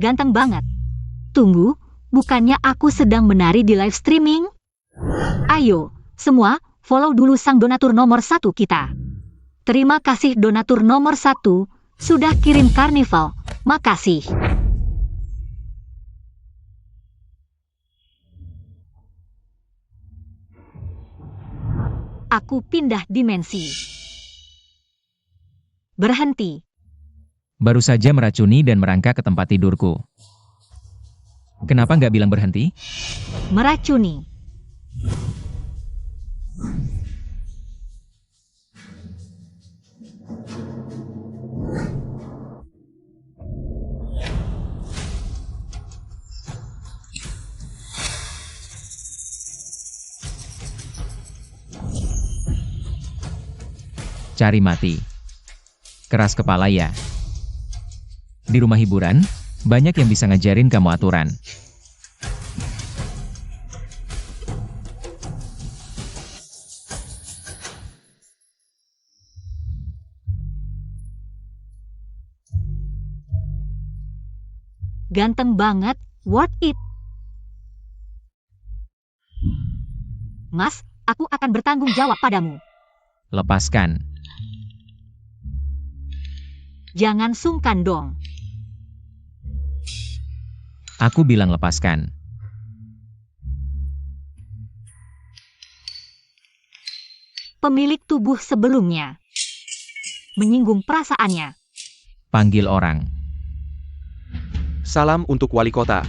Ganteng banget. Tunggu, bukannya aku sedang menari di live streaming? Ayo, semua, follow dulu sang donatur nomor 1 kita. Terima kasih donatur nomor 1, sudah kirim karnival. Makasih. Aku pindah dimensi. Berhenti. Baru saja meracuni dan merangkak ke tempat tidurku. Kenapa nggak bilang berhenti? Meracuni. Cari mati. Keras kepala ya. Di rumah hiburan, banyak yang bisa ngajarin kamu aturan. Ganteng banget, worth it. Mas, aku akan bertanggung jawab padamu. Lepaskan. Jangan sungkan dong. Aku bilang lepaskan. Pemilik tubuh sebelumnya. Menyinggung perasaannya. Panggil orang. Salam untuk wali kota.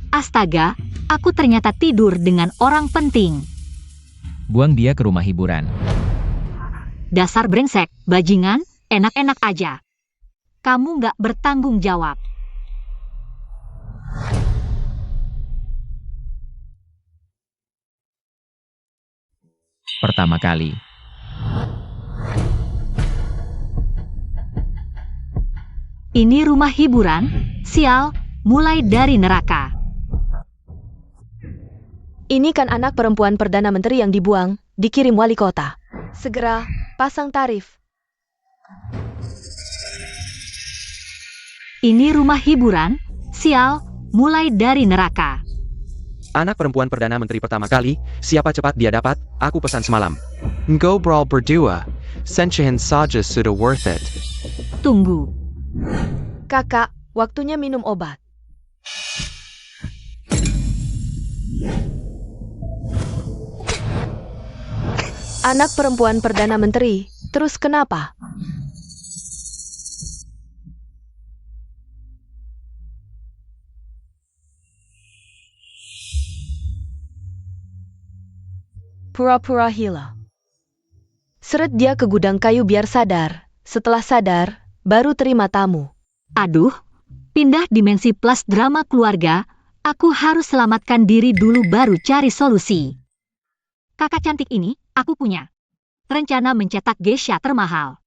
Astaga, aku ternyata tidur dengan orang penting. Buang dia ke rumah hiburan. Dasar brengsek, bajingan, enak-enak aja. Kamu nggak bertanggung jawab. Pertama kali. Ini rumah hiburan, sial, mulai dari neraka. Ini kan anak perempuan Perdana Menteri yang dibuang, dikirim wali kota. Segera, pasang tarif. Ini rumah hiburan, sial, mulai dari neraka. Anak perempuan Perdana Menteri pertama kali, siapa cepat dia dapat, aku pesan semalam. Ngobrol berdua, sensihin saja sudah worth it. Tunggu. Kakak, waktunya minum obat. Anak perempuan Perdana Menteri, terus kenapa? Pura-pura gila. Seret dia ke gudang kayu biar sadar. Setelah sadar, baru terima tamu. Aduh, pindah dimensi plus drama keluarga, aku harus selamatkan diri dulu baru cari solusi. Kakak cantik ini, aku punya rencana mencetak geisha termahal.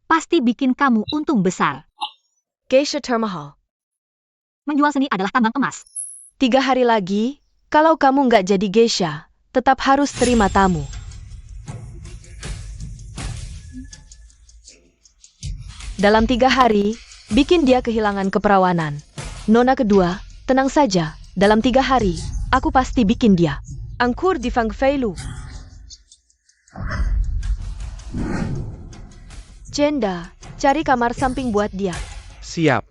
Pasti bikin kamu untung besar. Geisha termahal. Menjual seni adalah tambang emas. 3 hari lagi, kalau kamu nggak jadi geisha, tetap harus terima tamu. Dalam 3 hari, bikin dia kehilangan keperawanan. Nona kedua, tenang saja, dalam 3 hari, aku pasti bikin dia angkur di Fang Feilu. Jenda, cari kamar samping buat dia. Siap.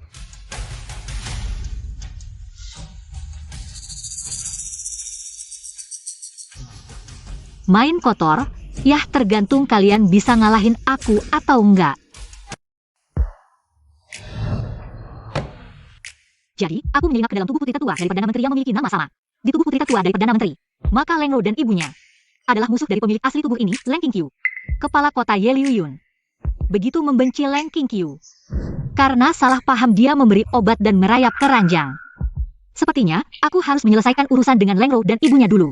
Main kotor, yah tergantung kalian bisa ngalahin aku atau enggak. Jadi, aku menyelinap ke dalam tubuh putri tetua dari Perdana Menteri yang memiliki nama sama. Di tubuh putri tetua dari Perdana Menteri, maka Leng Ro dan ibunya adalah musuh dari pemilik asli tubuh ini, Leng Qingqiu. Kepala kota Ye Liuyun. Begitu membenci Leng Qingqiu. Karena salah paham dia memberi obat dan merayap keranjang. Sepertinya, aku harus menyelesaikan urusan dengan Leng Ro dan ibunya dulu.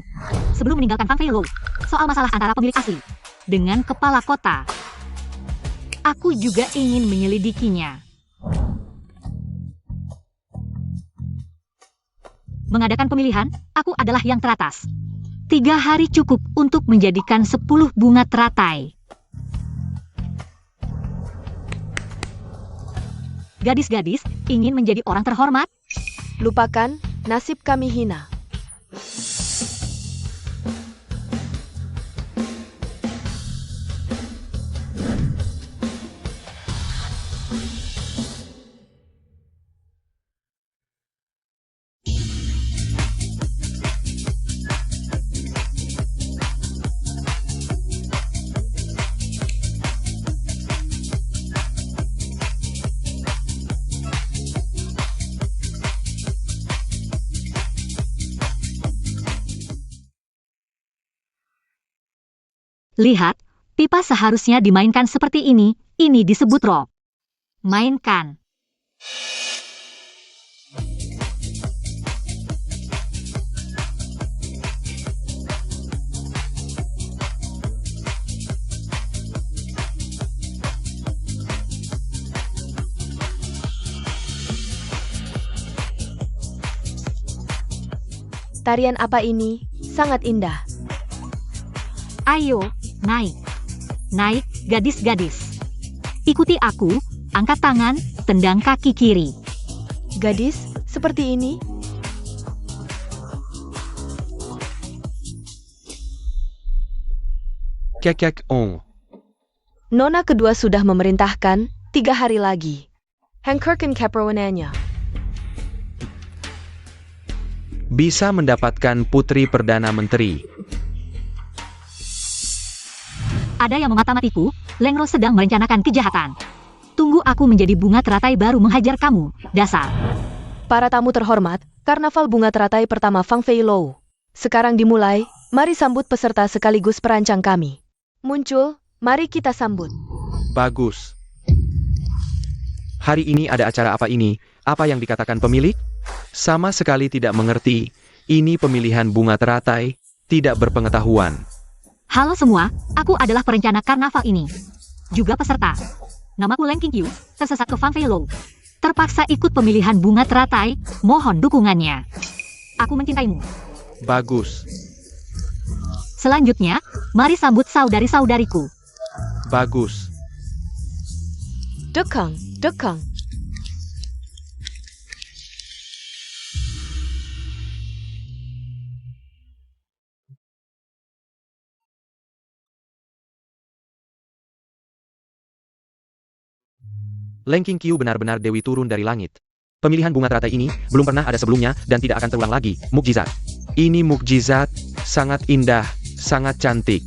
Sebelum meninggalkan Fang Feilou. Soal masalah antara pemilik asli dengan kepala kota. Aku juga ingin menyelidikinya. Mengadakan pemilihan, aku adalah yang teratas. 3 hari cukup untuk menjadikan 10 bunga teratai. Gadis-gadis ingin menjadi orang terhormat? Lupakan, nasib kami hina. Lihat, pipa seharusnya dimainkan seperti ini disebut rock. Mainkan. Tarian apa ini? Sangat indah. Ayo, naik. Naik, gadis-gadis. Ikuti aku, angkat tangan, tendang kaki kiri. Gadis, seperti ini? Kek Nona kedua sudah memerintahkan 3 hari lagi. Hengkerken keperwanannya. bisa mendapatkan putri Perdana Menteri. Ada yang memata-matiku, Lengro sedang merencanakan kejahatan. Tunggu aku menjadi bunga teratai baru menghajar kamu, dasar. Para tamu terhormat, karnaval bunga teratai pertama Fang Fei Lou. Sekarang dimulai, mari sambut peserta sekaligus perancang kami. Muncul, mari kita sambut. Bagus. Hari ini ada acara apa ini? Apa yang dikatakan pemilik? Sama sekali tidak mengerti. Ini pemilihan bunga teratai, tidak berpengetahuan. Halo semua, aku adalah perencana karnaval ini. Juga peserta. Namaku Leng Qingqiu, tersesat ke Fang Fei Lou. Terpaksa ikut pemilihan bunga teratai, mohon dukungannya. Aku mencintaimu. Bagus. Selanjutnya, mari sambut saudari-saudariku. Bagus. Dekang, dekang. Leng Qingqiu benar-benar dewi turun dari langit. Pemilihan bunga teratai ini belum pernah ada sebelumnya dan tidak akan terulang lagi. Mukjizat. Ini mukjizat, sangat indah, sangat cantik.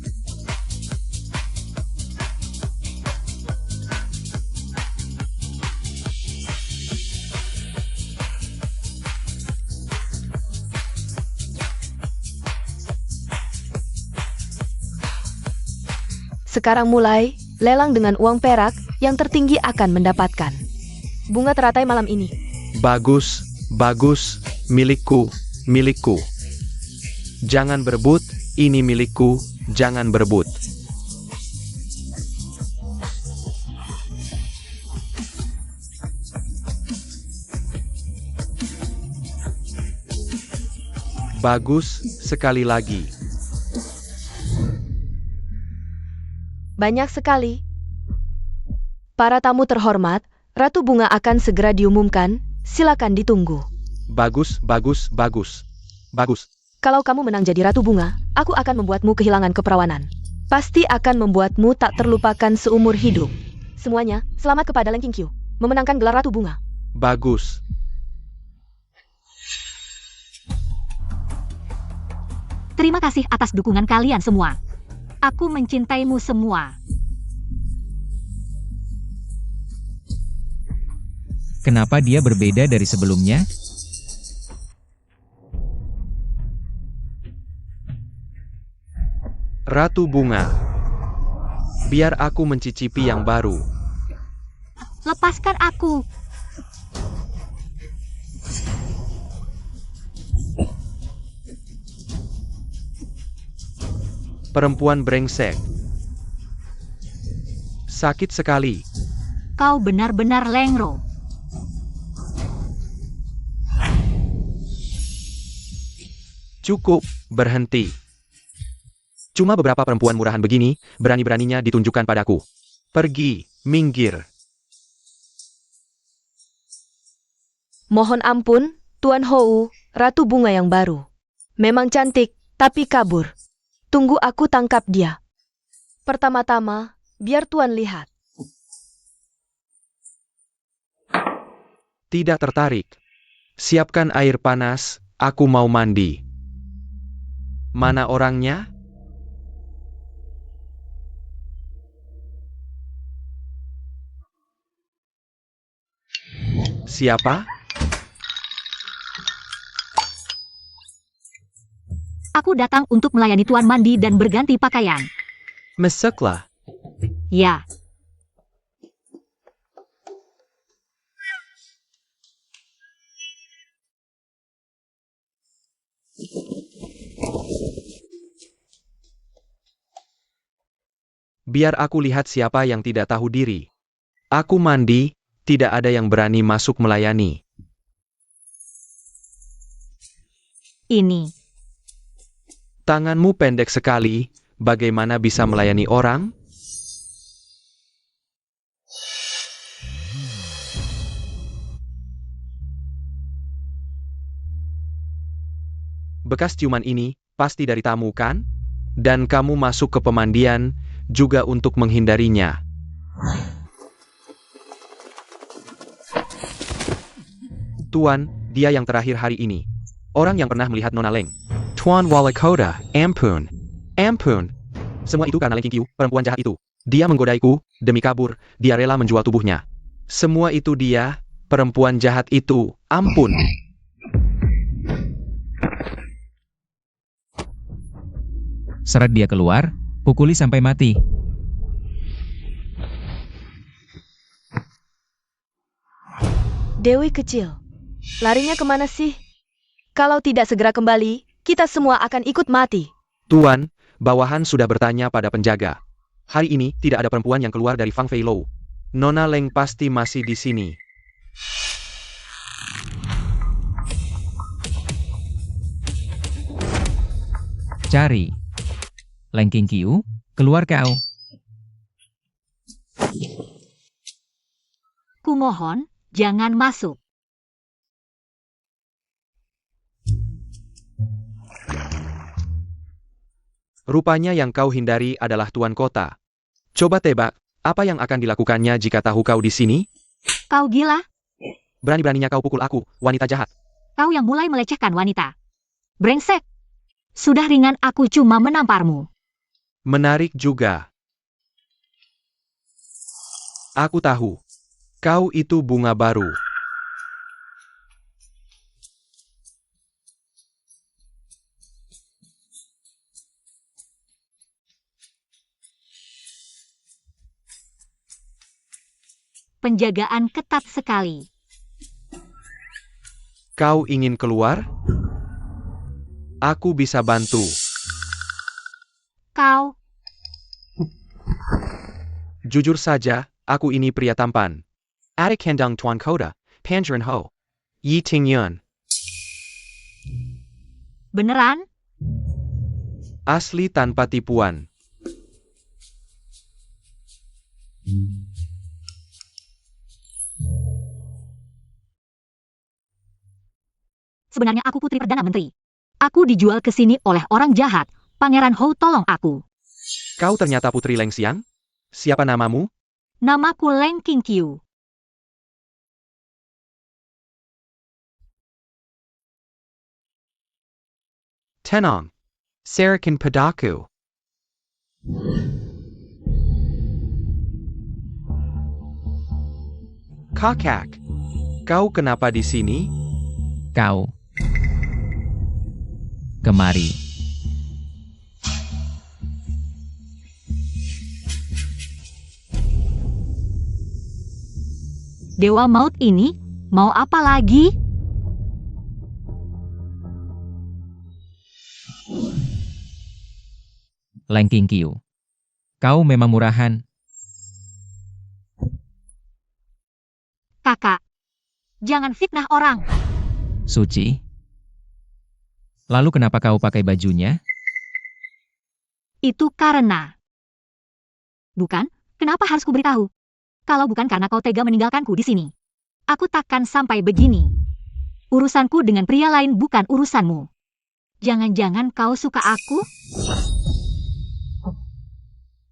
Sekarang mulai, lelang dengan uang perak, yang tertinggi akan mendapatkan bunga teratai malam ini. Bagus, bagus, milikku, milikku. Jangan berebut, ini milikku, jangan berebut. Bagus, sekali lagi. Banyak sekali. Para tamu terhormat, Ratu Bunga akan segera diumumkan, silakan ditunggu. Bagus, bagus, bagus. Bagus. Kalau kamu menang jadi Ratu Bunga, aku akan membuatmu kehilangan keperawanan. Pasti akan membuatmu tak terlupakan seumur hidup. Semuanya, selamat kepada Leng Qingqiu, memenangkan gelar Ratu Bunga. Bagus. Terima kasih atas dukungan kalian semua. Aku mencintaimu semua. Kenapa dia berbeda dari sebelumnya? Ratu Bunga. Biar aku mencicipi yang baru. Lepaskan aku. Perempuan brengsek. Sakit sekali. Kau benar-benar Lengro. Cukup, berhenti. Cuma beberapa perempuan murahan begini, berani-beraninya ditunjukkan padaku. Pergi, minggir. Mohon ampun, Tuan Hou, Ratu Bunga yang baru. Memang cantik, tapi kabur. Tunggu aku tangkap dia. Pertama-tama, biar Tuan lihat. Tidak tertarik. Siapkan air panas, aku mau mandi. Mana orangnya? Siapa? Aku datang untuk melayani Tuan mandi dan berganti pakaian. Masuklah. Ya. Biar aku lihat siapa yang tidak tahu diri. Aku mandi, tidak ada yang berani masuk melayani. Ini. Tanganmu pendek sekali, bagaimana bisa melayani orang? Bekas ciuman ini, pasti dari tamu kan? Dan kamu masuk ke pemandian, juga untuk menghindarinya. Tuan, dia yang terakhir hari ini. Orang yang pernah melihat Nona Leng. Tuan Walakota, ampun. Ampun. Semua itu karena Leng Qingqiu, perempuan jahat itu. Dia menggodaiku, demi kabur, dia rela menjual tubuhnya. Semua itu dia, perempuan jahat itu, ampun. Seret dia keluar, pukuli sampai mati. Dewi kecil, larinya kemana sih? Kalau tidak segera kembali, kita semua akan ikut mati. Tuan, bawahan sudah bertanya pada penjaga. Hari ini tidak ada perempuan yang keluar dari Fang Fei Lou. Nona Leng pasti masih di sini. Cari. Leng Qingqiu, keluar kau. Kumohon, jangan masuk. Rupanya yang kau hindari adalah tuan kota. Coba tebak, apa yang akan dilakukannya jika tahu kau di sini? Kau gila? Berani-beraninya kau pukul aku, wanita jahat. Kau yang mulai melecehkan wanita. Brengsek. Sudah ringan aku cuma menamparmu. Menarik juga. Aku tahu. Kau itu bunga baru. Penjagaan ketat sekali. Kau ingin keluar? Aku bisa bantu. Kau. Jujur saja, aku ini pria tampan. Adik Hendang Tuan Kota, Pangeran Ho. Yi Ting Yun. Beneran? Asli tanpa tipuan. Sebenarnya aku putri Perdana Menteri. Aku dijual ke sini oleh orang jahat. Pangeran Hou tolong aku. Kau ternyata Putri Leng Xiang? Siapa namamu? Namaku Leng Qingqiu. Tenang. Sarakin padaku. Kakak. Kau kenapa di sini? Kau. Kemari. Dewa maut ini, mau apa lagi? Leng Qingqiu. Kau memang murahan. Kakak, jangan fitnah orang. Suci. Lalu kenapa kau pakai bajunya? Itu karena. Bukan, kenapa harus kuberitahu? Kalau bukan karena kau tega meninggalkanku di sini. Aku takkan sampai begini. Urusanku dengan pria lain bukan urusanmu. Jangan-jangan kau suka aku?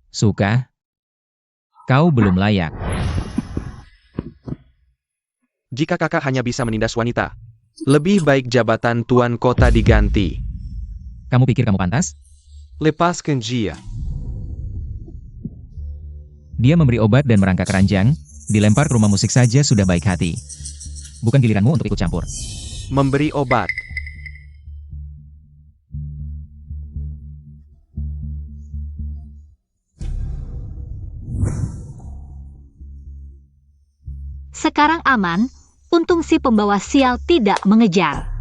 Suka? Kau belum layak. Jika kakak hanya bisa menindas wanita, lebih baik jabatan tuan kota diganti. Kamu pikir kamu pantas? Lepaskan dia. Dia memberi obat dan merangkak keranjang, dilempar ke rumah musik saja sudah baik hati. Bukan giliranmu untuk ikut campur. Memberi obat. Sekarang aman, untung si pembawa sial tidak mengejar.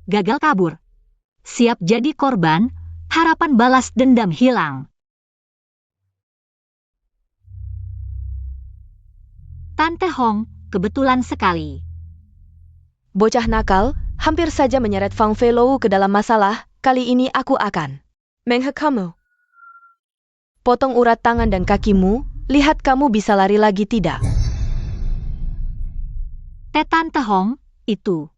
Gagal kabur. Siap jadi korban, harapan balas dendam hilang. Tante Hong, kebetulan sekali. Bocah nakal, hampir saja menyeret Fang Feilou ke dalam masalah, kali ini aku akan menghekamu. Potong urat tangan dan kakimu, lihat kamu bisa lari lagi tidak. Tante Hong, itu.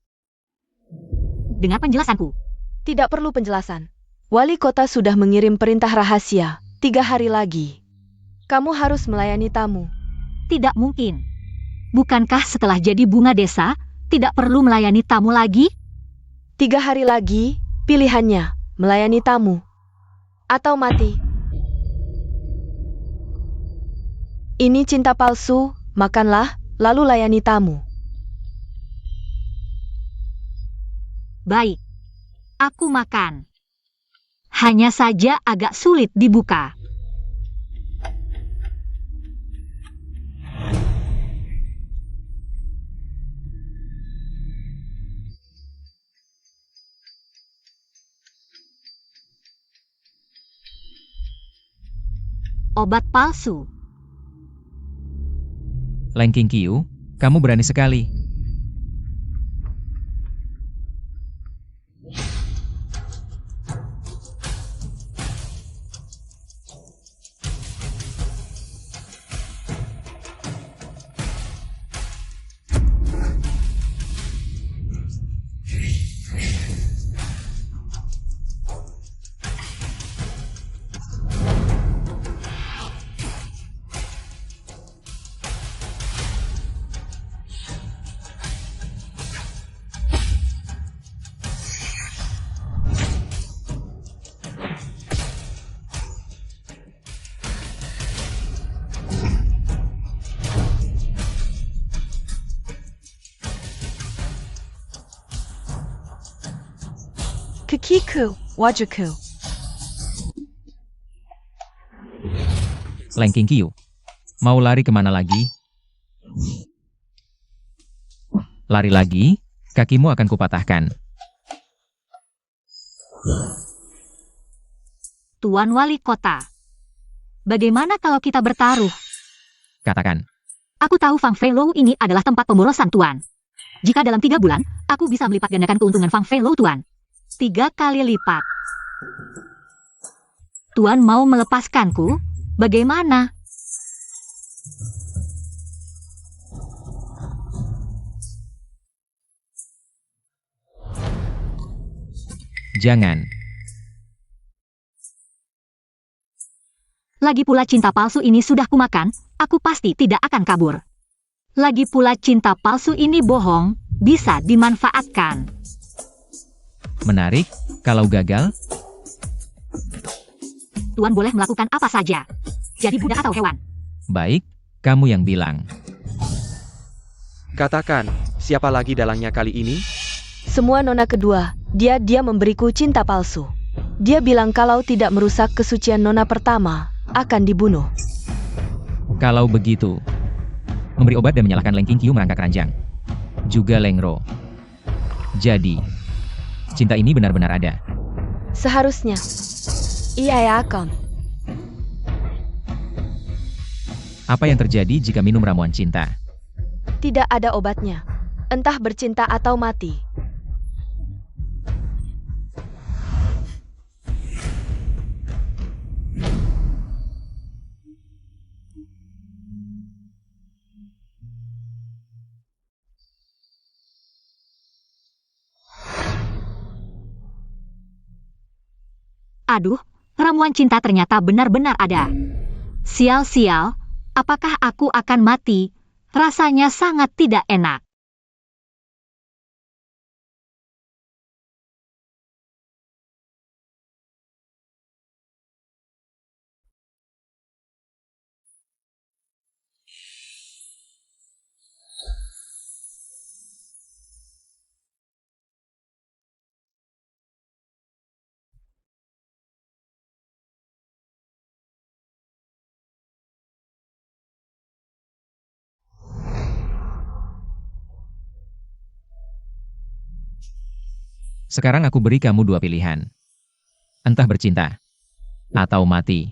Dengar penjelasanku. Tidak perlu penjelasan. Wali kota sudah mengirim perintah rahasia, 3 hari lagi. Kamu harus melayani tamu. Tidak mungkin. Bukankah setelah jadi bunga desa, tidak perlu melayani tamu lagi? 3 hari lagi, pilihannya, melayani tamu. Atau mati. Ini cinta palsu, makanlah, lalu layani tamu. Baik. Aku makan. Hanya saja agak sulit dibuka. Obat palsu. Leng Qingqiu, kamu berani sekali. Kekiku, wajuku. Leng Qingqiu, mau lari kemana lagi? Lari lagi, kakimu akan kupatahkan. Tuan Wali Kota. Bagaimana kalau kita bertaruh? Katakan. Aku tahu Fang Feilou ini adalah tempat pemborosan Tuan. Jika dalam 3 bulan, aku bisa melipat gandakan keuntungan Fang Feilou Tuan. 3 kali lipat. Tuan mau melepaskanku? Bagaimana? Jangan. Lagi pula cinta palsu ini sudah kumakan, aku pasti tidak akan kabur. Lagi pula cinta palsu ini bohong, bisa dimanfaatkan. Menarik, kalau gagal, Tuan boleh melakukan apa saja. Jadi budak atau hewan. baik, kamu yang bilang. Katakan, siapa lagi dalangnya kali ini? Semua nona kedua, dia memberiku cinta palsu. Dia bilang kalau tidak merusak kesucian nona pertama, akan dibunuh. Kalau begitu, memberi obat dan menyalahkan Leng Qingqiu merangkak ranjang. Juga Leng Ro. Jadi, cinta ini benar-benar ada. Seharusnya. Iya ya, Akon. Apa yang terjadi jika minum ramuan cinta? Tidak ada obatnya. Entah bercinta atau mati. Aduh, ramuan cinta ternyata benar-benar ada. Sial-sial, apakah aku akan mati? Rasanya sangat tidak enak. Sekarang aku beri kamu dua pilihan. Entah bercinta atau mati.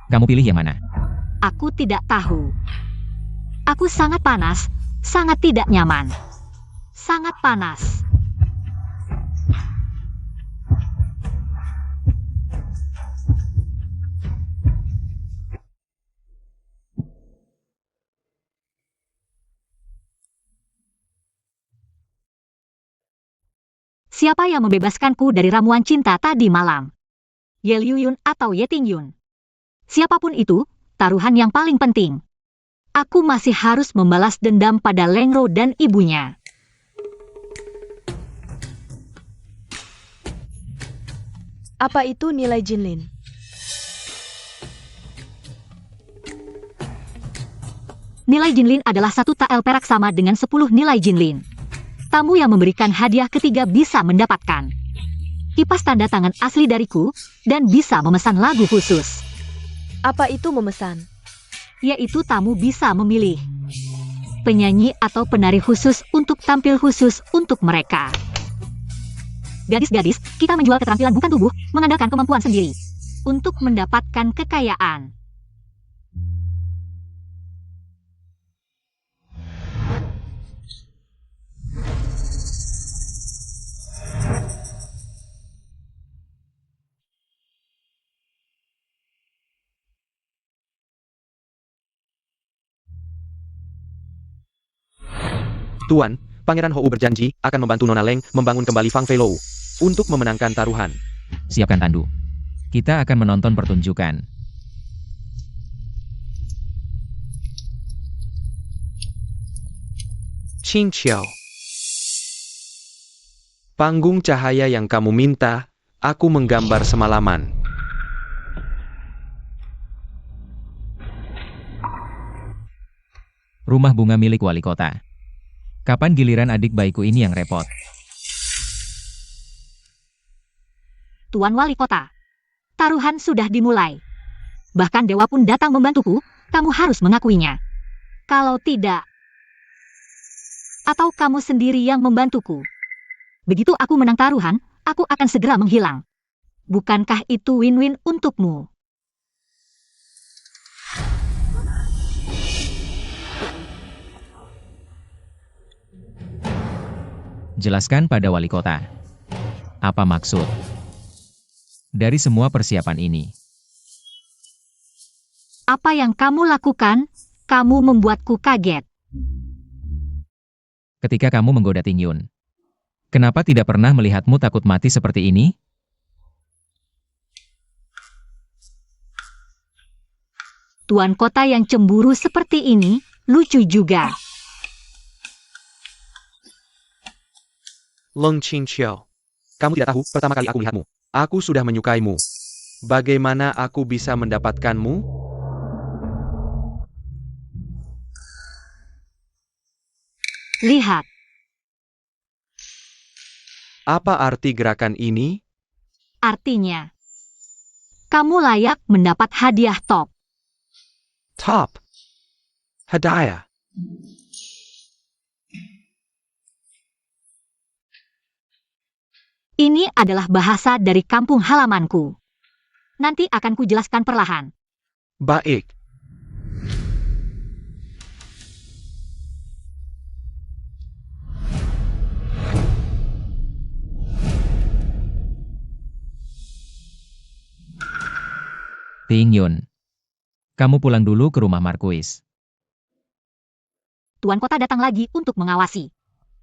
Kamu pilih yang mana? Aku tidak tahu. Aku sangat panas, sangat tidak nyaman. Sangat panas. Siapa yang membebaskanku dari ramuan cinta tadi malam? Ye Liuyun atau Ye Tingyun? Siapapun itu, taruhan yang paling penting. Aku masih harus membalas dendam pada Lengro dan ibunya. Apa itu nilai Jinlin? Nilai Jinlin adalah 1 tael perak sama dengan 10 nilai Jinlin. Tamu yang memberikan hadiah ketiga bisa mendapatkan kipas tanda tangan asli dariku dan bisa memesan lagu khusus. Apa itu memesan? Yaitu tamu bisa memilih penyanyi atau penari khusus untuk tampil khusus untuk mereka. Gadis-gadis, kita menjual keterampilan bukan tubuh, mengandalkan kemampuan sendiri untuk mendapatkan kekayaan. Tuan, Pangeran Hou berjanji akan membantu Nona Leng membangun kembali Fang Feilou untuk memenangkan taruhan. Siapkan tandu. Kita akan menonton pertunjukan. Qing Qiao. Panggung cahaya yang kamu minta, aku menggambar semalaman. Rumah bunga milik wali kota. Kapan giliran adik bayiku ini yang repot? Tuan Wali Kota, taruhan sudah dimulai. Bahkan dewa pun datang membantuku, kamu harus mengakuinya. Kalau tidak, atau kamu sendiri yang membantuku. Begitu aku menang taruhan, aku akan segera menghilang. Bukankah itu win-win untukmu? Jelaskan pada wali kota. Apa maksud dari semua persiapan ini? Apa yang kamu lakukan, kamu membuatku kaget. Ketika kamu menggoda Tingyun, kenapa tidak pernah melihatmu takut mati seperti ini? Tuan kota yang cemburu seperti ini, lucu juga. Leng Qing Qiao. Kamu tidak tahu, pertama kali aku melihatmu, aku sudah menyukaimu. Bagaimana aku bisa mendapatkanmu? Lihat, Apa arti gerakan ini? artinya, kamu layak mendapat hadiah top. Top. Hadiah. Ini adalah bahasa dari kampung halamanku. Nanti akan kujelaskan perlahan. Baik. Ting Yun. Kamu pulang dulu ke rumah Marquis. Tuan kota datang lagi untuk mengawasi.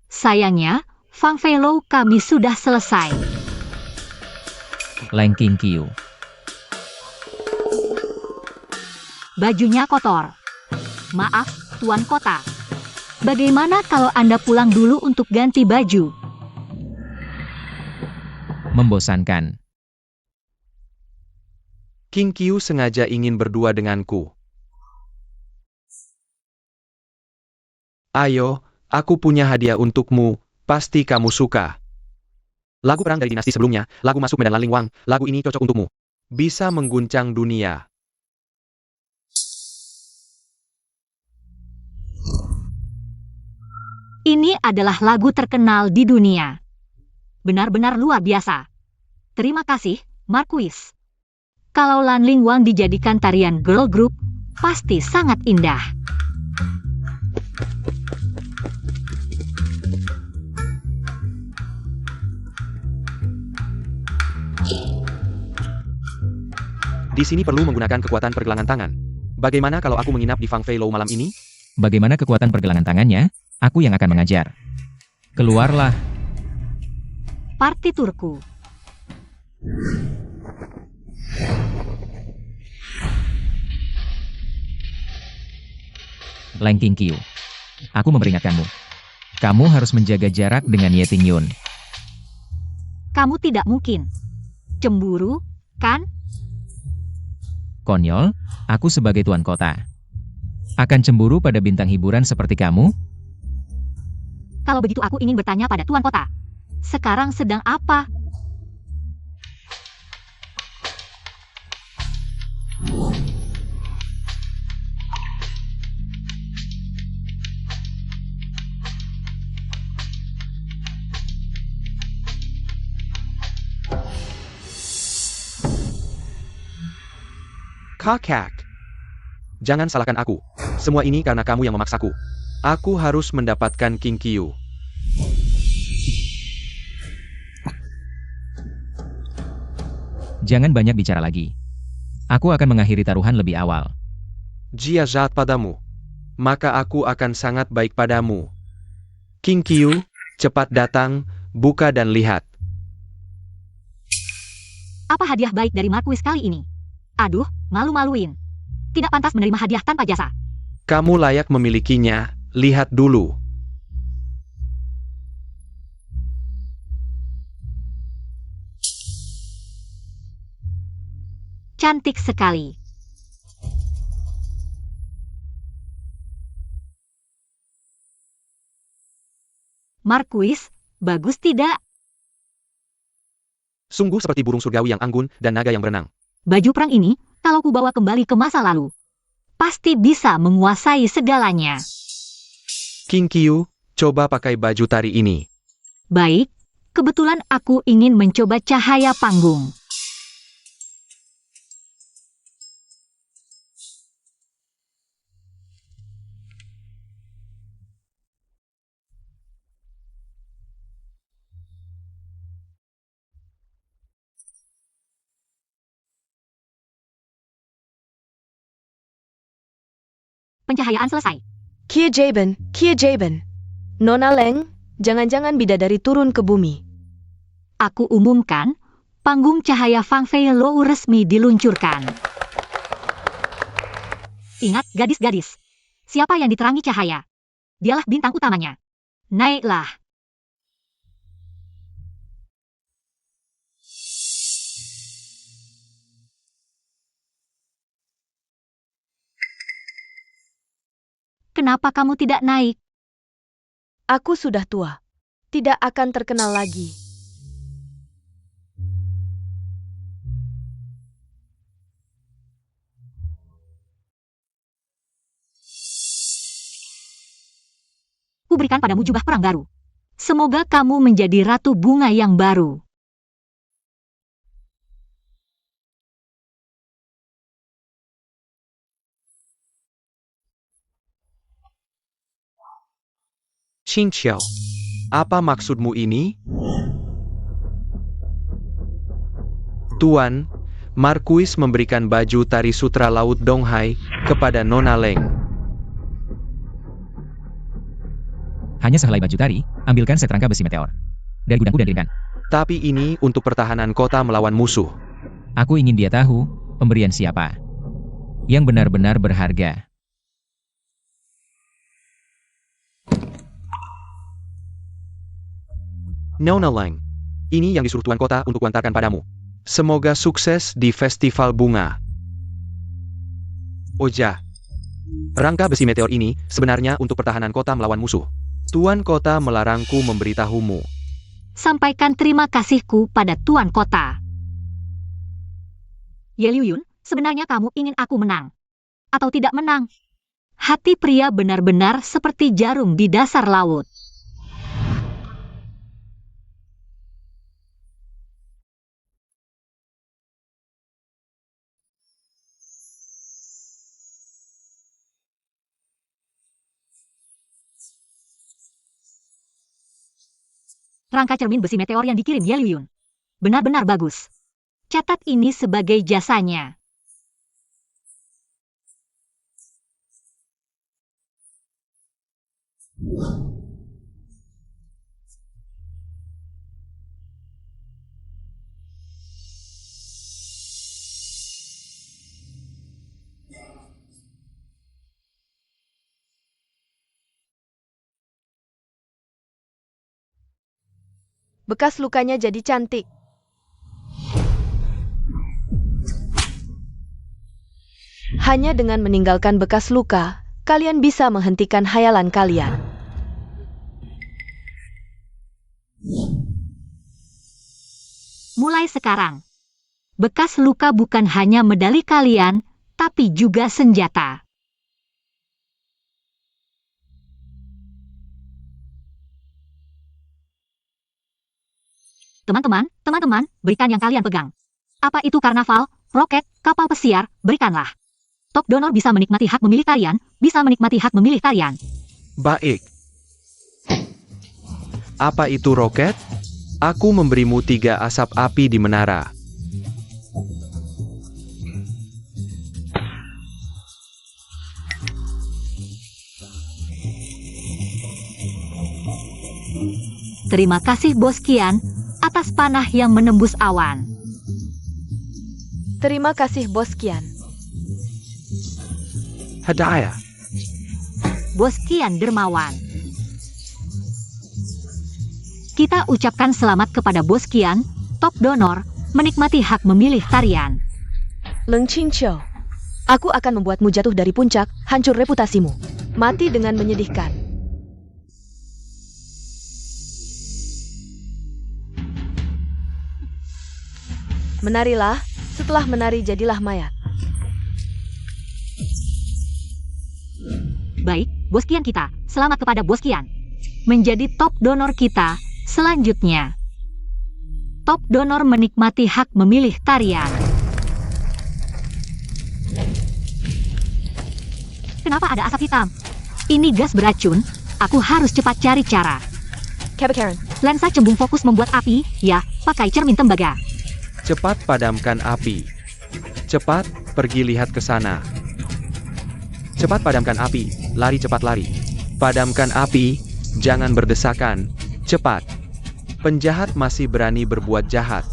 Sayangnya, Fang Feilou kami sudah selesai. Lang Qingqiu. Bajunya kotor. Maaf, Tuan kota. Bagaimana kalau Anda pulang dulu untuk ganti baju? Membosankan. Qingqiu sengaja ingin berdua denganku. Ayo, aku punya hadiah untukmu, pasti kamu suka. Lagu perang dari dinasti sebelumnya, lagu masuk medan Lanling Wang, lagu ini cocok untukmu. Bisa mengguncang dunia. Ini adalah lagu terkenal di dunia. Benar-benar luar biasa. Terima kasih, Marquis. Kalau Lanling Wang dijadikan tarian girl group, pasti sangat indah. Di sini perlu menggunakan kekuatan pergelangan tangan. Bagaimana kalau aku menginap di Fang Feilou malam ini? Bagaimana kekuatan pergelangan tangannya? Aku yang akan mengajar. Keluarlah. Partiturku. Lang Qingqiu. Aku memperingatkanmu. Kamu harus menjaga jarak dengan Ye Ting Yun. Kamu tidak mungkin. Cemburu, kan? Konyol, aku sebagai tuan kota. Akan cemburu pada bintang hiburan seperti kamu? Kalau begitu aku ingin bertanya pada Tuan Kota. Sekarang sedang apa? Kakak. Jangan salahkan aku. Semua ini karena kamu yang memaksaku. Aku harus mendapatkan Qingqiu. Jangan banyak bicara lagi. Aku akan mengakhiri taruhan lebih awal. Jia jahat padamu. Maka aku akan sangat baik padamu. Qingqiu, cepat datang, buka dan lihat. Apa hadiah baik dari Marquis kali ini? Aduh, malu-maluin. Tidak pantas menerima hadiah tanpa jasa. Kamu layak memilikinya, lihat dulu. Cantik sekali. Marquis, bagus tidak? Sungguh seperti burung surgawi yang anggun dan naga yang berenang. Baju perang ini, kalau kubawa kembali ke masa lalu, pasti bisa menguasai segalanya. Qingqiu, coba pakai baju tari ini. Baik, kebetulan aku ingin mencoba cahaya panggung. Pencahayaan selesai. Kie Jaben. Nona Leng, jangan-jangan bidadari turun ke bumi. Aku umumkan, panggung cahaya Fang Feilou resmi diluncurkan. Ingat, gadis-gadis. Siapa yang diterangi cahaya? Dialah bintang utamanya. Naiklah. Kenapa kamu tidak naik? Aku sudah tua. Tidak akan terkenal lagi. Kuberikan padamu jubah perang baru. Semoga kamu menjadi ratu bunga yang baru. Qing Xiao, apa maksudmu ini? Tuan, Markuis memberikan baju tari sutra Laut Donghai kepada Nona Leng. Hanya sehelai baju tari, ambilkan seterangka besi meteor. Dari gudangku dan kirimkan. Tapi ini untuk pertahanan kota melawan musuh. Aku ingin dia tahu, pemberian siapa. Yang benar-benar berharga. Nona Leng, ini yang disuruh tuan kota untuk kuantarkan padamu. Semoga sukses di festival bunga. Oja, rangka besi meteor ini sebenarnya untuk pertahanan kota melawan musuh. Tuan kota melarangku memberitahumu. Sampaikan terima kasihku pada Tuan Kota. Ye Liuyun, sebenarnya kamu ingin aku menang. Atau tidak menang? Hati pria benar-benar seperti jarum di dasar laut. Rangka cermin besi meteor yang dikirim Ye Liuyun. Benar-benar bagus. Catat ini sebagai jasanya. Bekas lukanya jadi cantik. Hanya dengan meninggalkan bekas luka, kalian bisa menghentikan hayalan kalian. Mulai sekarang, bekas luka bukan hanya medali kalian, tapi juga senjata. Teman-teman, berikan yang kalian pegang. Apa itu karnaval, roket, kapal pesiar, berikanlah. Top donor bisa menikmati hak memilih tarian, Baik. Apa itu roket? Aku memberimu 3 asap api di menara. Terima kasih Bos Qian, atas panah yang menembus awan. Terima kasih Bos Qian. Hadiah. Bos Qian dermawan. Kita ucapkan selamat kepada Bos Qian, top donor, menikmati hak memilih tarian. Leng Qingqiu, aku akan membuatmu jatuh dari puncak, hancur reputasimu. Mati dengan menyedihkan. Menarilah, setelah menari jadilah mayat. Baik, Bos Qian kita, selamat kepada Bos Qian. Menjadi top donor kita, selanjutnya. Top donor menikmati hak memilih tarian. Kenapa ada asap hitam? Ini gas beracun, aku harus cepat cari cara. Karen, Lensa cembung fokus membuat api, ya, pakai cermin tembaga. Cepat padamkan api. Cepat, pergi lihat ke sana. Cepat padamkan api, lari cepat lari. Padamkan api, jangan berdesakan, cepat. Penjahat masih berani berbuat jahat.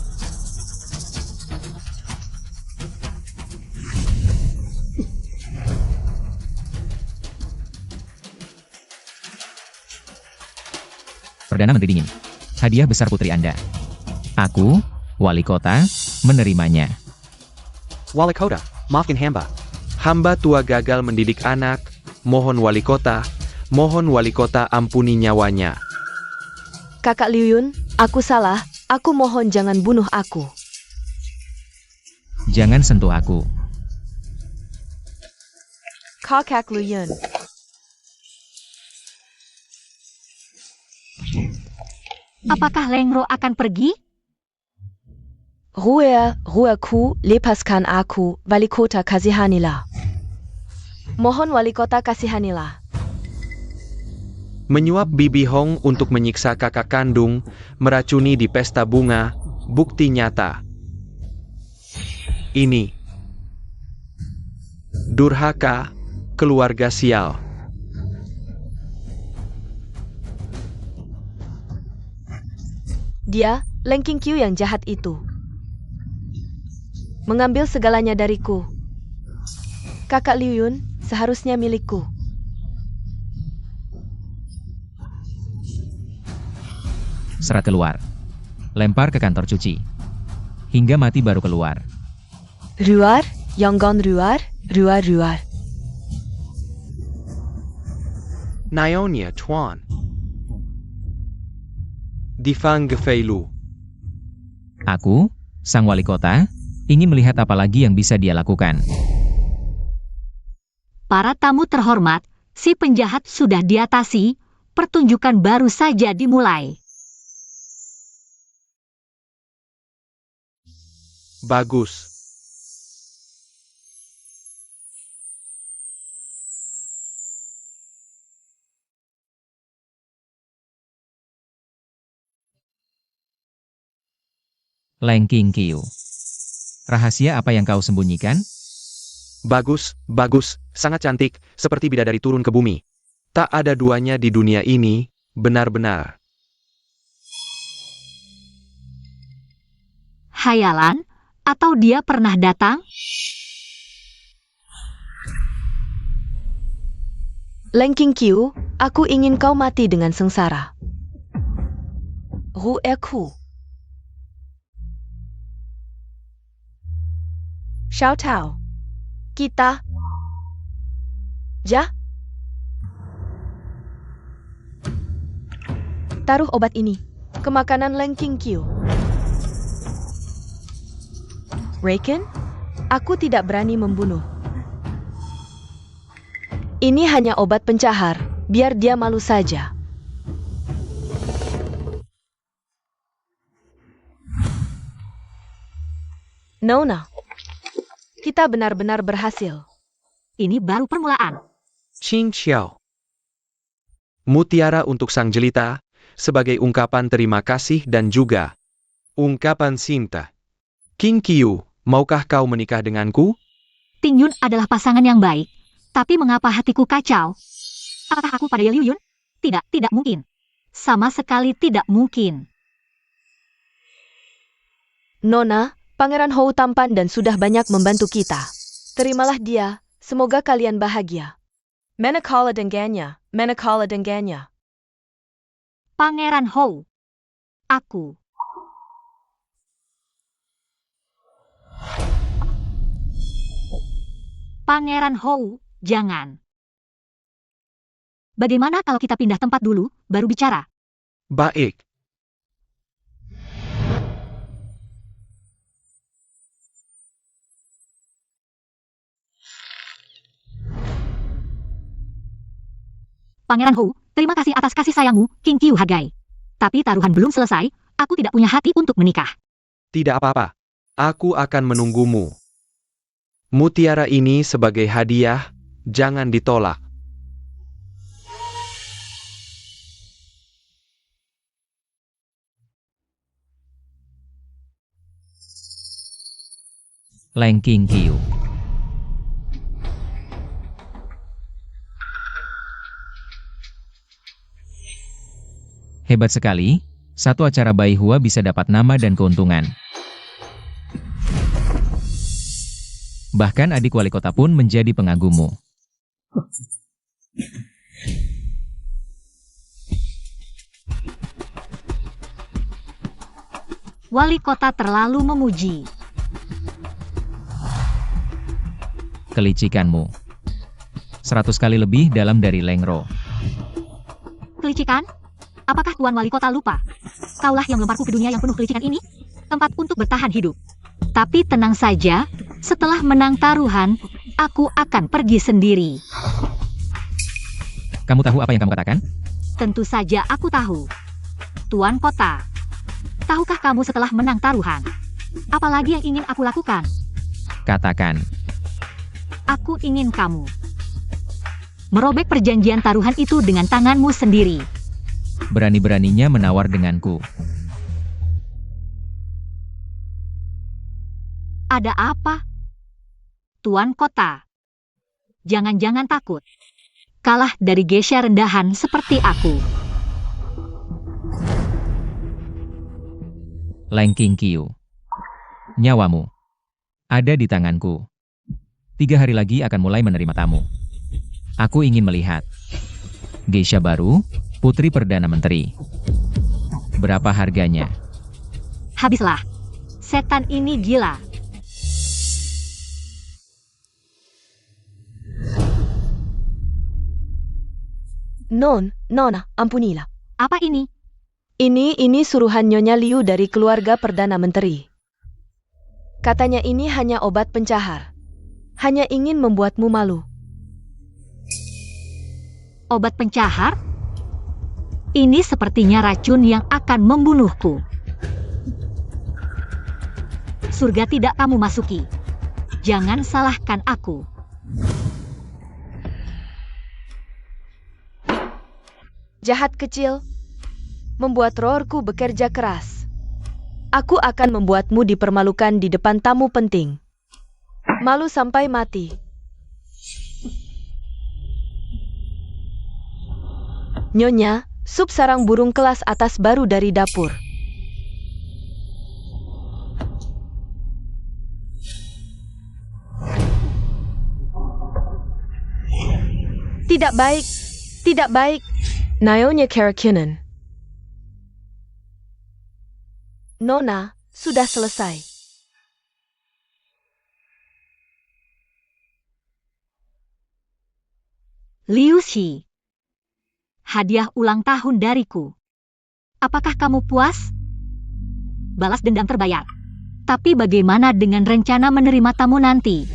Perdana Menteri dingin. Hadiah besar putri Anda. Aku, Wali Kota, menerimanya. Wali Kota, maafkan hamba. Hamba tua gagal mendidik anak, mohon wali kota ampuni nyawanya. Kakak Liuyun, aku salah, aku mohon jangan bunuh aku. Jangan sentuh aku. Kakak Liuyun. Apakah Lengro akan pergi? Rueku, lepaskan aku, wali kota kasihanilah. Mohon wali kota kasihanilah. Menyuap Bibi Hong untuk menyiksa kakak kandung, meracuni di pesta bunga, bukti nyata. Ini durhaka, keluarga sial. Dia, Leng Qingqiu yang jahat itu. Mengambil segalanya dariku. Kakak Liu Yun seharusnya milikku. Serat keluar. Lempar ke kantor cuci. Hingga mati baru keluar. Ruar, Yonggon ruar, ruar. Naonia Chuan. Difang Gefeilu. Aku, sang wali kota, ingin melihat apa lagi yang bisa dia lakukan. Para tamu terhormat, si penjahat sudah diatasi, pertunjukan baru saja dimulai. Bagus. Leng Qingqiu. Rahasia apa yang kau sembunyikan? Bagus, sangat cantik, seperti bidadari turun ke bumi. Tak ada duanya di dunia ini, benar-benar. Hayalan? Atau dia pernah datang? Leng Qingqiu, aku ingin kau mati dengan sengsara. Ru Erku. Xiao Tao. Kita. Ja. Taruh obat ini ke makanan Leng Qingqiu. Raken, aku tidak berani membunuh. Ini hanya obat pencahar, biar dia malu saja. Nona, kita benar-benar berhasil. Ini baru permulaan. Qing Xiao. Mutiara untuk sang jelita, sebagai ungkapan terima kasih dan juga ungkapan cinta. Qingqiu, maukah kau menikah denganku? Ting Yun adalah pasangan yang baik. Tapi mengapa hatiku kacau? Apakah aku pada Ye Liu Yun? Tidak mungkin. Sama sekali tidak mungkin. Nona, Pangeran Hou tampan dan sudah banyak membantu kita. Terimalah dia, semoga kalian bahagia. Manakala dengannya, manakala dengannya. Pangeran Hou. Aku. Pangeran Hou, jangan. Bagaimana kalau kita pindah tempat dulu, baru bicara? Baik. Pangeran Hou, terima kasih atas kasih sayangmu, Qingqiu Hagai. Tapi taruhan belum selesai, aku tidak punya hati untuk menikah. Tidak apa-apa. Aku akan menunggumu. Mutiara ini sebagai hadiah, jangan ditolak. Leng Qingqiu. Hebat sekali, satu acara Bai Hua bisa dapat nama dan keuntungan. Bahkan adik wali kota pun menjadi pengagummu. Wali kota terlalu memuji. Kelicikanmu. 100 kali lebih dalam dari Lengro. Kelicikan? Apakah Tuan Wali Kota lupa? Kaulah yang melemparku ke dunia yang penuh kelicikan ini? Tempat untuk bertahan hidup. Tapi tenang saja, setelah menang taruhan, aku akan pergi sendiri. Kamu tahu apa yang kamu katakan? Tentu saja aku tahu. Tuan Kota, tahukah kamu setelah menang taruhan? Apalagi yang ingin aku lakukan? Katakan. Aku ingin kamu merobek perjanjian taruhan itu dengan tanganmu sendiri. Berani-beraninya menawar denganku. Ada apa? Tuan kota. Jangan-jangan takut. Kalah dari geisha rendahan seperti aku. Lang Qingqiu. Nyawamu ada di tanganku. 3 hari lagi akan mulai menerima tamu. Aku ingin melihat geisha baru, Putri Perdana Menteri. Berapa harganya? Habislah. Setan ini gila. Nona, ampunilah. Apa ini? Ini suruhan Nyonya Liu dari keluarga Perdana Menteri. Katanya ini hanya obat pencahar. Hanya ingin membuatmu malu. Obat pencahar? Ini sepertinya racun yang akan membunuhku. Surga tidak kamu masuki. Jangan salahkan aku. Jahat kecil, membuat rohku bekerja keras. Aku akan membuatmu dipermalukan di depan tamu penting. Malu sampai mati. Nyonya, sup sarang burung kelas atas baru dari dapur. Tidak baik, tidak baik. Nyonya Karakinen. Nona, sudah selesai. Liu Xi. Hadiah ulang tahun dariku. Apakah kamu puas? Balas dendam terbayar. Tapi bagaimana dengan rencana menerima tamu nanti?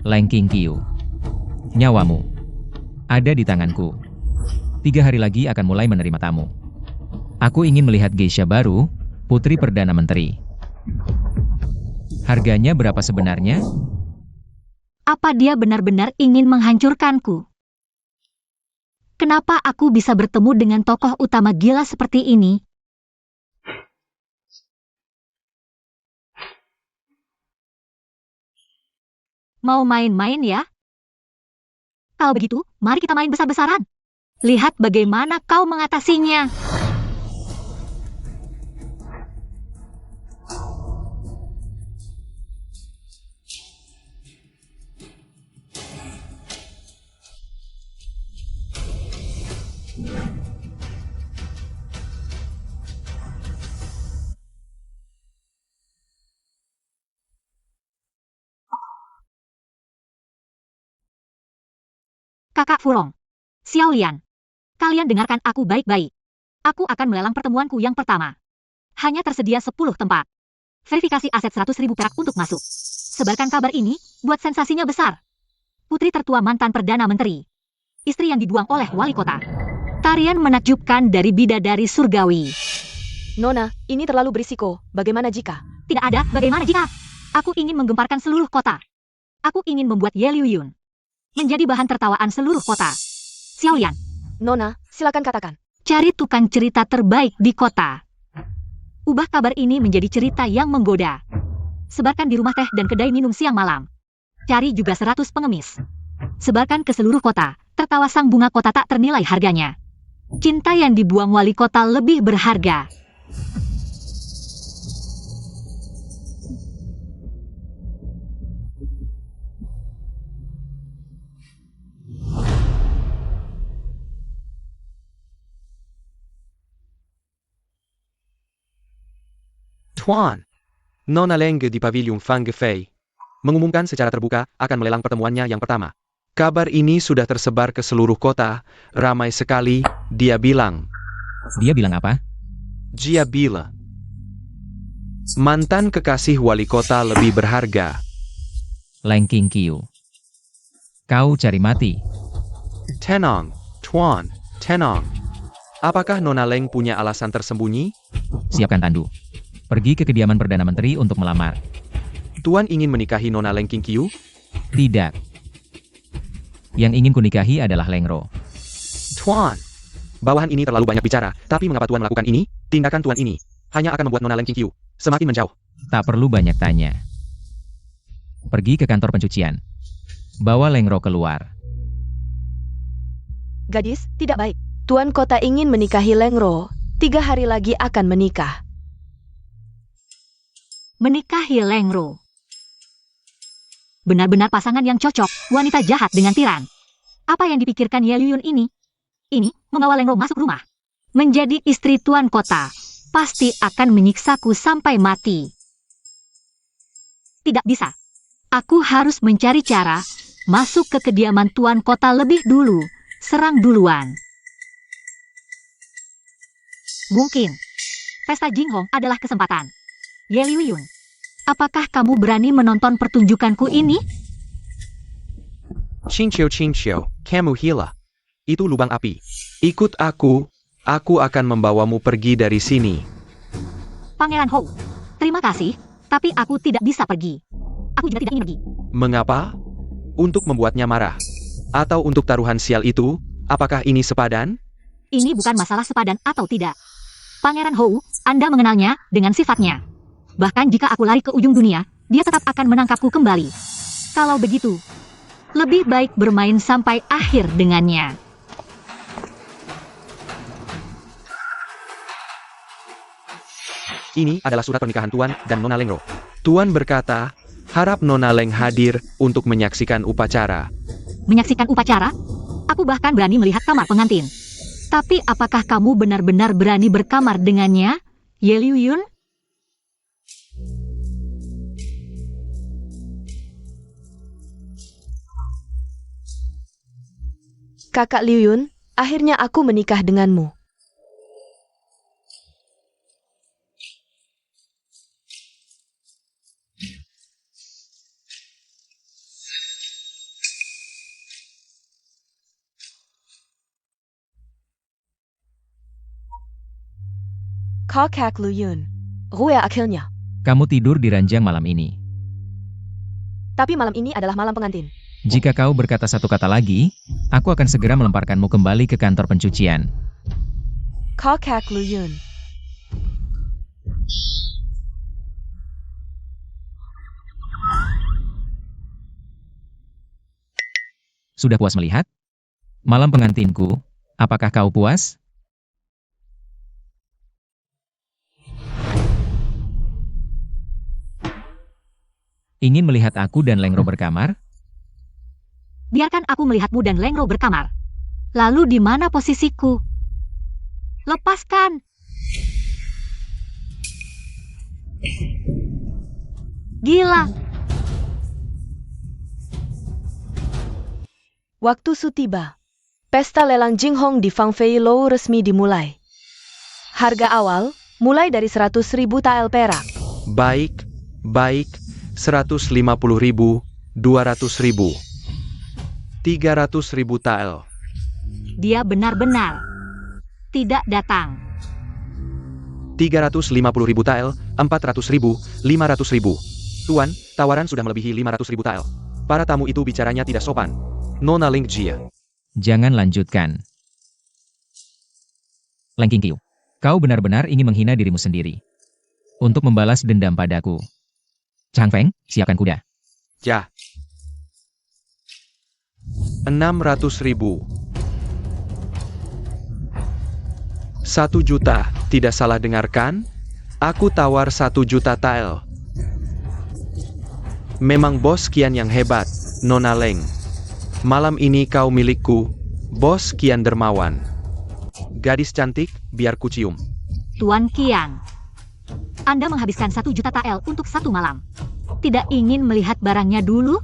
Lang Qingqiu. Nyawamu ada di tanganku. 3 hari lagi akan mulai menerima tamu. Aku ingin melihat geisha baru, Putri Perdana Menteri. Harganya berapa sebenarnya? Apa dia benar-benar ingin menghancurkanku? Kenapa aku bisa bertemu dengan tokoh utama gila seperti ini? Mau main-main ya? Kalau begitu, mari kita main besar-besaran. Lihat bagaimana kau mengatasinya. Kakak Furong, Xiao Lian, kalian dengarkan aku baik-baik. Aku akan melelang pertemuanku yang pertama. Hanya tersedia 10 tempat. Verifikasi aset 100.000 perak untuk masuk. Sebarkan kabar ini, buat sensasinya besar. Putri tertua mantan Perdana Menteri. Istri yang dibuang oleh wali kota. Tarian menakjubkan dari bidadari surgawi. Nona, ini terlalu berisiko. Bagaimana jika? Tidak ada bagaimana jika. Aku ingin menggemparkan seluruh kota. Aku ingin membuat Ye Liuyun menjadi bahan tertawaan seluruh kota. Xiao Lian. Nona, silakan katakan. Cari tukang cerita terbaik di kota. Ubah kabar ini menjadi cerita yang menggoda. Sebarkan di rumah teh dan kedai minum siang malam. Cari juga 100 pengemis. Sebarkan ke seluruh kota. Tertawa sang bunga kota tak ternilai harganya. Cinta yang dibuang wali kota lebih berharga. Tuan, Nona Leng di Pavilion Fang Fei mengumumkan secara terbuka akan melelang pertemuannya yang pertama. Kabar ini sudah tersebar ke seluruh kota, ramai sekali, dia bilang. Dia bilang apa? Jia bila. Mantan kekasih wali kota lebih berharga. Lang Qingqiu. Kau cari mati. Tenang, Tuan, tenang. Apakah Nona Leng punya alasan tersembunyi? Siapkan tandu. Pergi ke kediaman Perdana Menteri untuk melamar. Tuan ingin menikahi Nona Leng Qiu? Tidak. Yang ingin kunikahi adalah Lengro. Tuan, bawahan ini terlalu banyak bicara, tapi mengapa Tuan melakukan ini? Tindakan Tuan ini hanya akan membuat Nona Leng Qiu semakin menjauh. Tak perlu banyak tanya. Pergi ke kantor pencucian. Bawa Lengro keluar. Gadis, tidak baik. Tuan kota ingin menikahi Lengro. 3 hari lagi akan menikah. Menikahi Lengro. Benar-benar pasangan yang cocok, wanita jahat dengan tiran. Apa yang dipikirkan Ye Liuyun ini? Ini, membawa Lengro masuk rumah. Menjadi istri tuan kota, pasti akan menyiksaku sampai mati. Tidak bisa. Aku harus mencari cara masuk ke kediaman tuan kota lebih dulu. Serang duluan. Mungkin pesta Jinghong adalah kesempatan. Ye Liuyun, apakah kamu berani menonton pertunjukanku ini? Qingqiu, kamu gila. Itu lubang api. Ikut aku akan membawamu pergi dari sini. Pangeran Hou, terima kasih, tapi aku tidak bisa pergi. Aku juga tidak ingin pergi. Mengapa? Untuk membuatnya marah? Atau untuk taruhan sial itu? Apakah ini sepadan? Ini bukan masalah sepadan atau tidak. Pangeran Hou, Anda mengenalnya dengan sifatnya. Bahkan jika aku lari ke ujung dunia, dia tetap akan menangkapku kembali. Kalau begitu, lebih baik bermain sampai akhir dengannya. Ini adalah surat pernikahan Tuan dan Nona Lengro. Tuan berkata, harap Nona Leng hadir untuk menyaksikan upacara. Menyaksikan upacara? Aku bahkan berani melihat kamar pengantin. Tapi apakah kamu benar-benar berani berkamar dengannya, Ye Liuyun? Kakak Liuyun, akhirnya aku menikah denganmu. Kakak Liuyun, Rue akhirnya. Kamu tidur di ranjang malam ini. Tapi malam ini adalah malam pengantin. Jika kau berkata satu kata lagi, aku akan segera melemparkanmu kembali ke kantor pencucian. Kakak Liuyun. Sudah puas melihat? Malam pengantinku, apakah kau puas? Ingin melihat aku dan Lengro berkamar? Biarkan aku melihatmu dan Lengro berkamar. Lalu di mana posisiku? Lepaskan! Gila! Waktu Su tiba. Pesta lelang Jinghong di Fangfei Lou resmi dimulai. Harga awal mulai dari 100.000 tael perak. Baik. 150.000, 200.000, 300.000 tael. Dia benar-benar tidak datang. 350.000 tael, 400.000, 500.000. Tuan, tawaran sudah melebihi 500.000 tael. Para tamu itu bicaranya tidak sopan. Nona Leng Jia. Jangan lanjutkan. Leng Qiu, kau benar-benar ingin menghina dirimu sendiri. Untuk membalas dendam padaku. Chang Feng, siapkan kuda. Ya. 600.000. 1 juta, tidak salah dengarkan? Aku tawar 1 juta tael. Memang bos kian yang hebat, Nona Leng. Malam ini kau milikku, bos kian dermawan. Gadis cantik, biar ku cium. Tuan Qian, Anda menghabiskan 1 juta tael untuk 1 malam. Tidak ingin melihat barangnya dulu?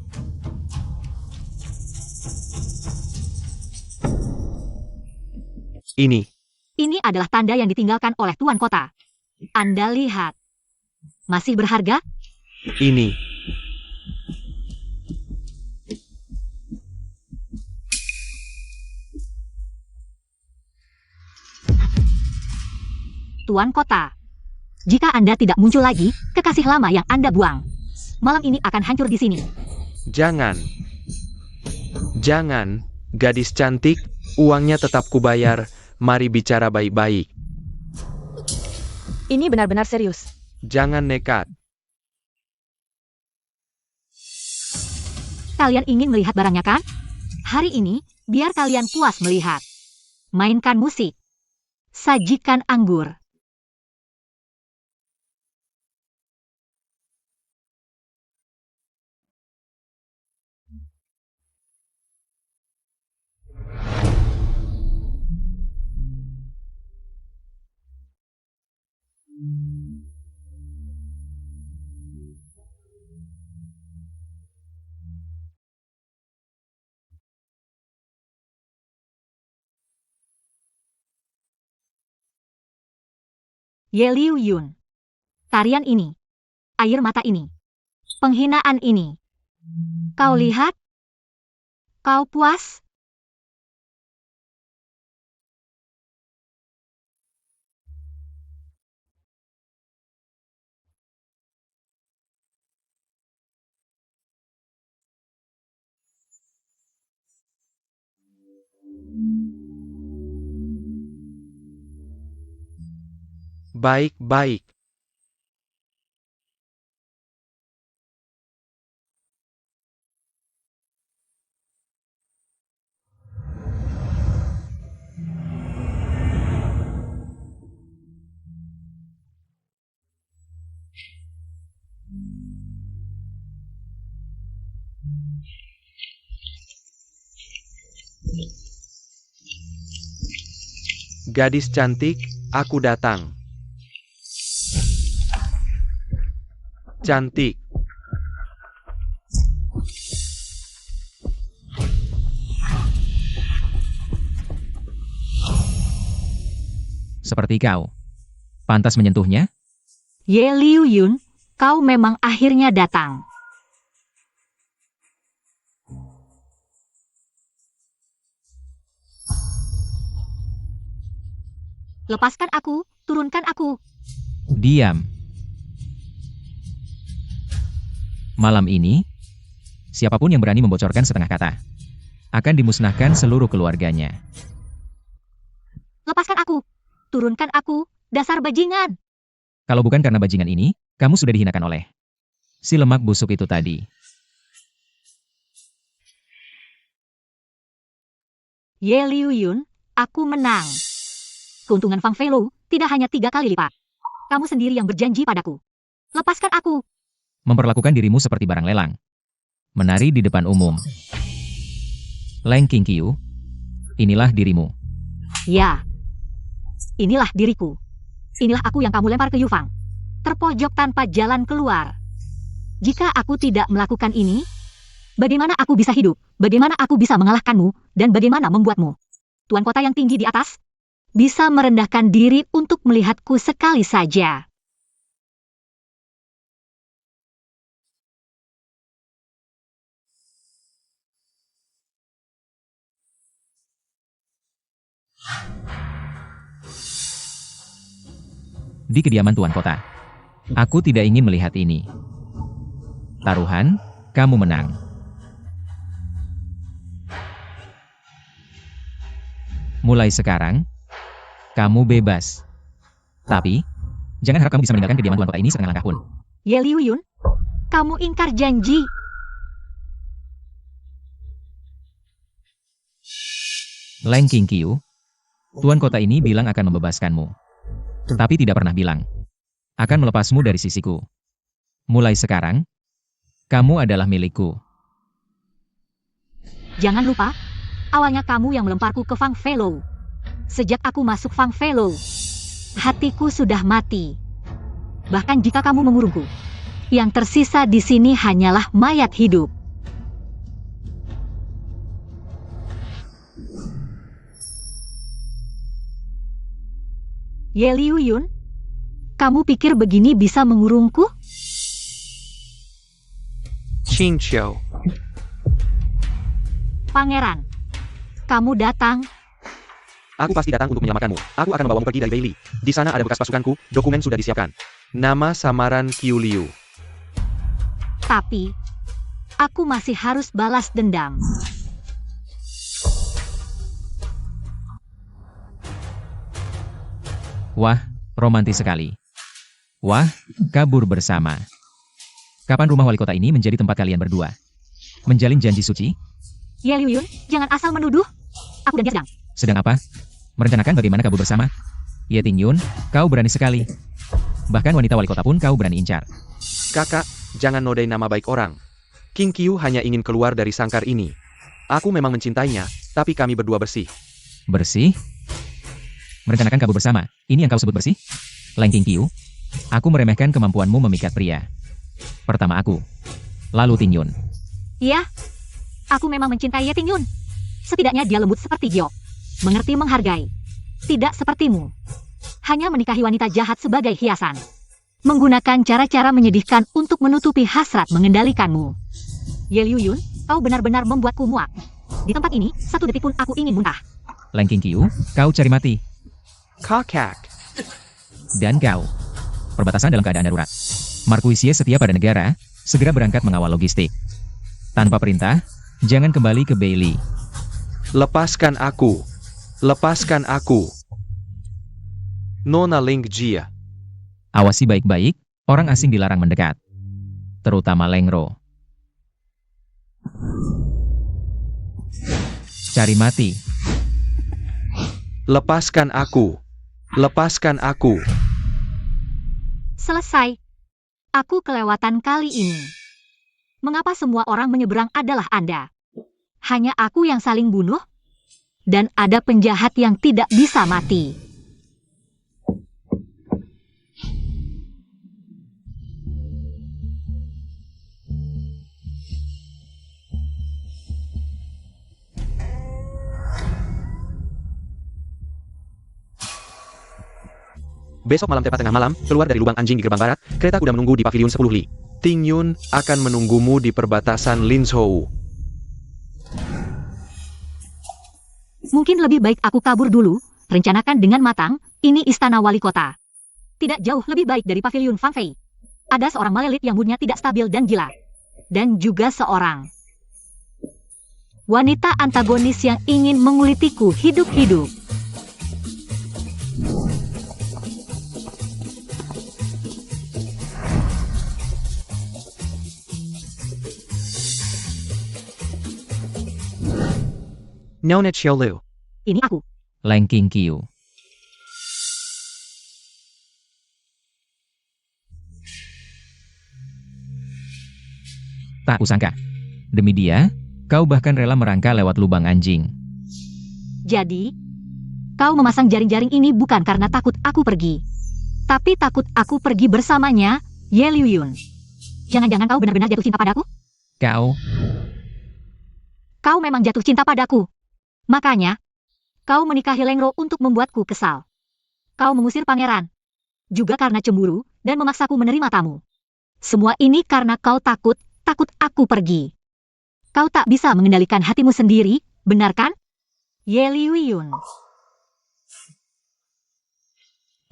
Ini adalah tanda yang ditinggalkan oleh tuan kota. Anda lihat. Masih berharga? Ini. Tuan kota. Jika Anda tidak muncul lagi, kekasih lama yang Anda buang. malam ini akan hancur di sini. Jangan. Jangan, gadis cantik, uangnya tetap kubayar, mari bicara baik-baik. Ini benar-benar serius. Jangan nekat. Kalian ingin melihat barangnya kan? Hari ini, biar kalian puas melihat. Mainkan musik. Sajikan anggur. Ye Liu Yun. Tarian ini. Air mata ini. Penghinaan ini. Kau lihat? Kau puas? Baik-baik. Gadis cantik, aku datang. Cantik. Seperti kau. Pantas menyentuhnya? Ye Liu Yun, kau memang akhirnya datang. Lepaskan aku, turunkan aku. Diam. Malam ini, siapapun yang berani membocorkan setengah kata, akan dimusnahkan seluruh keluarganya. Lepaskan aku. Turunkan aku, dasar bajingan. Kalau bukan karena bajingan ini, kamu sudah dihinakan oleh si lemak busuk itu tadi. Ye Liu Yun, aku menang. Keuntungan Fang Feilou tidak hanya 3 kali lipat. Kamu sendiri yang berjanji padaku. Lepaskan aku. Memperlakukan dirimu seperti barang lelang. Menari di depan umum. Leng Qingqiu, inilah dirimu. Ya. Inilah diriku. Inilah aku yang kamu lempar ke Yufang. Terpojok tanpa jalan keluar. Jika aku tidak melakukan ini, bagaimana aku bisa hidup? Bagaimana aku bisa mengalahkanmu? Dan bagaimana membuatmu, tuan kota yang tinggi di atas, bisa merendahkan diri untuk melihatku sekali saja? Di kediaman tuan kota. Aku tidak ingin melihat ini. Taruhan, kamu menang. Mulai sekarang, kamu bebas. Tapi, jangan harap kamu bisa meninggalkan kediaman tuan kota ini setengah langkah pun. Ye Liu Yun, kamu ingkar janji. Leng Qingqiu, tuan kota ini bilang akan membebaskanmu. Tapi tidak pernah bilang akan melepasmu dari sisiku. Mulai sekarang, kamu adalah milikku. Jangan lupa, awalnya kamu yang melemparku ke Fang Feilou. Sejak aku masuk Fang Feilou, hatiku sudah mati. Bahkan jika kamu mengurungku, yang tersisa di sini hanyalah mayat hidup. Ye Liu Yun, kamu pikir begini bisa mengurungku? Qing Xiao. Pangeran, kamu datang. Aku pasti datang untuk menyelamatkanmu. Aku akan membawamu pergi dari Beili. Di sana ada bekas pasukanku, dokumen sudah disiapkan. Nama samaran Qiu Liu. Tapi, aku masih harus balas dendam. Wah, romantis sekali. Wah, kabur bersama. Kapan rumah wali kota ini menjadi tempat kalian berdua? Menjalin janji suci? Ye Liu Yun, jangan asal menuduh. Aku dan dia sedang. Sedang apa? Merencanakan bagaimana kabur bersama? Ye Tingyun, kau berani sekali. Bahkan wanita wali kota pun kau berani incar. Kakak, jangan nodai nama baik orang. King Qiu hanya ingin keluar dari sangkar ini. Aku memang mencintainya, tapi kami berdua bersih. Bersih? Merencanakan kabur bersama, ini yang kau sebut bersih? Leng King Qiu, aku meremehkan kemampuanmu memikat pria. Pertama aku, lalu Tingyun. Iya, aku memang mencintai Ye Tingyun. Setidaknya dia lembut seperti Gyo. Mengerti menghargai. Tidak sepertimu. Hanya menikahi wanita jahat sebagai hiasan. Menggunakan cara-cara menyedihkan untuk menutupi hasrat mengendalikanmu. Ye Liu Yun, kau benar-benar membuatku muak. Di tempat ini, satu detik pun aku ingin muntah. Leng King Qiu, kau cari mati. Kakak. Dan kau. Perbatasan dalam keadaan darurat. Markuisie setia pada negara, segera berangkat mengawal logistik. Tanpa perintah, jangan kembali ke Bailey. Lepaskan aku. Lepaskan aku. Nona Ling Jia. Awasi baik-baik, orang asing dilarang mendekat. Terutama Lengro. Cari mati. Lepaskan aku. Lepaskan aku. Selesai. Aku kelewatan kali ini. Mengapa semua orang menyeberang adalah Anda? Hanya aku yang saling bunuh? Dan ada penjahat yang tidak bisa mati. Besok malam tepat tengah malam, keluar dari lubang anjing di gerbang barat, kereta kuda menunggu di pavilion 10 Li. Tingyun akan menunggumu di perbatasan Linzhou. Mungkin lebih baik aku kabur dulu, rencanakan dengan matang, ini istana wali kota. Tidak jauh lebih baik dari pavilion Fang Fei. Ada seorang malelit yang moodnya tidak stabil dan gila. Dan juga seorang wanita antagonis yang ingin mengulitiku hidup-hidup. Nona Xiaolu. Ini aku. Leng King Qiu. Tak kusangka. Demi dia, kau bahkan rela merangkak lewat lubang anjing. Jadi, kau memasang jaring-jaring ini bukan karena takut aku pergi. Tapi takut aku pergi bersamanya, Ye Liu Yun. Jangan-jangan kau benar-benar jatuh cinta padaku? Kau memang jatuh cinta padaku. Makanya, kau menikahi Lengro untuk membuatku kesal. Kau mengusir pangeran. Juga karena cemburu, dan memaksaku menerima tamu. Semua ini karena kau takut aku pergi. Kau tak bisa mengendalikan hatimu sendiri, benar kan? Ye Liu Yun.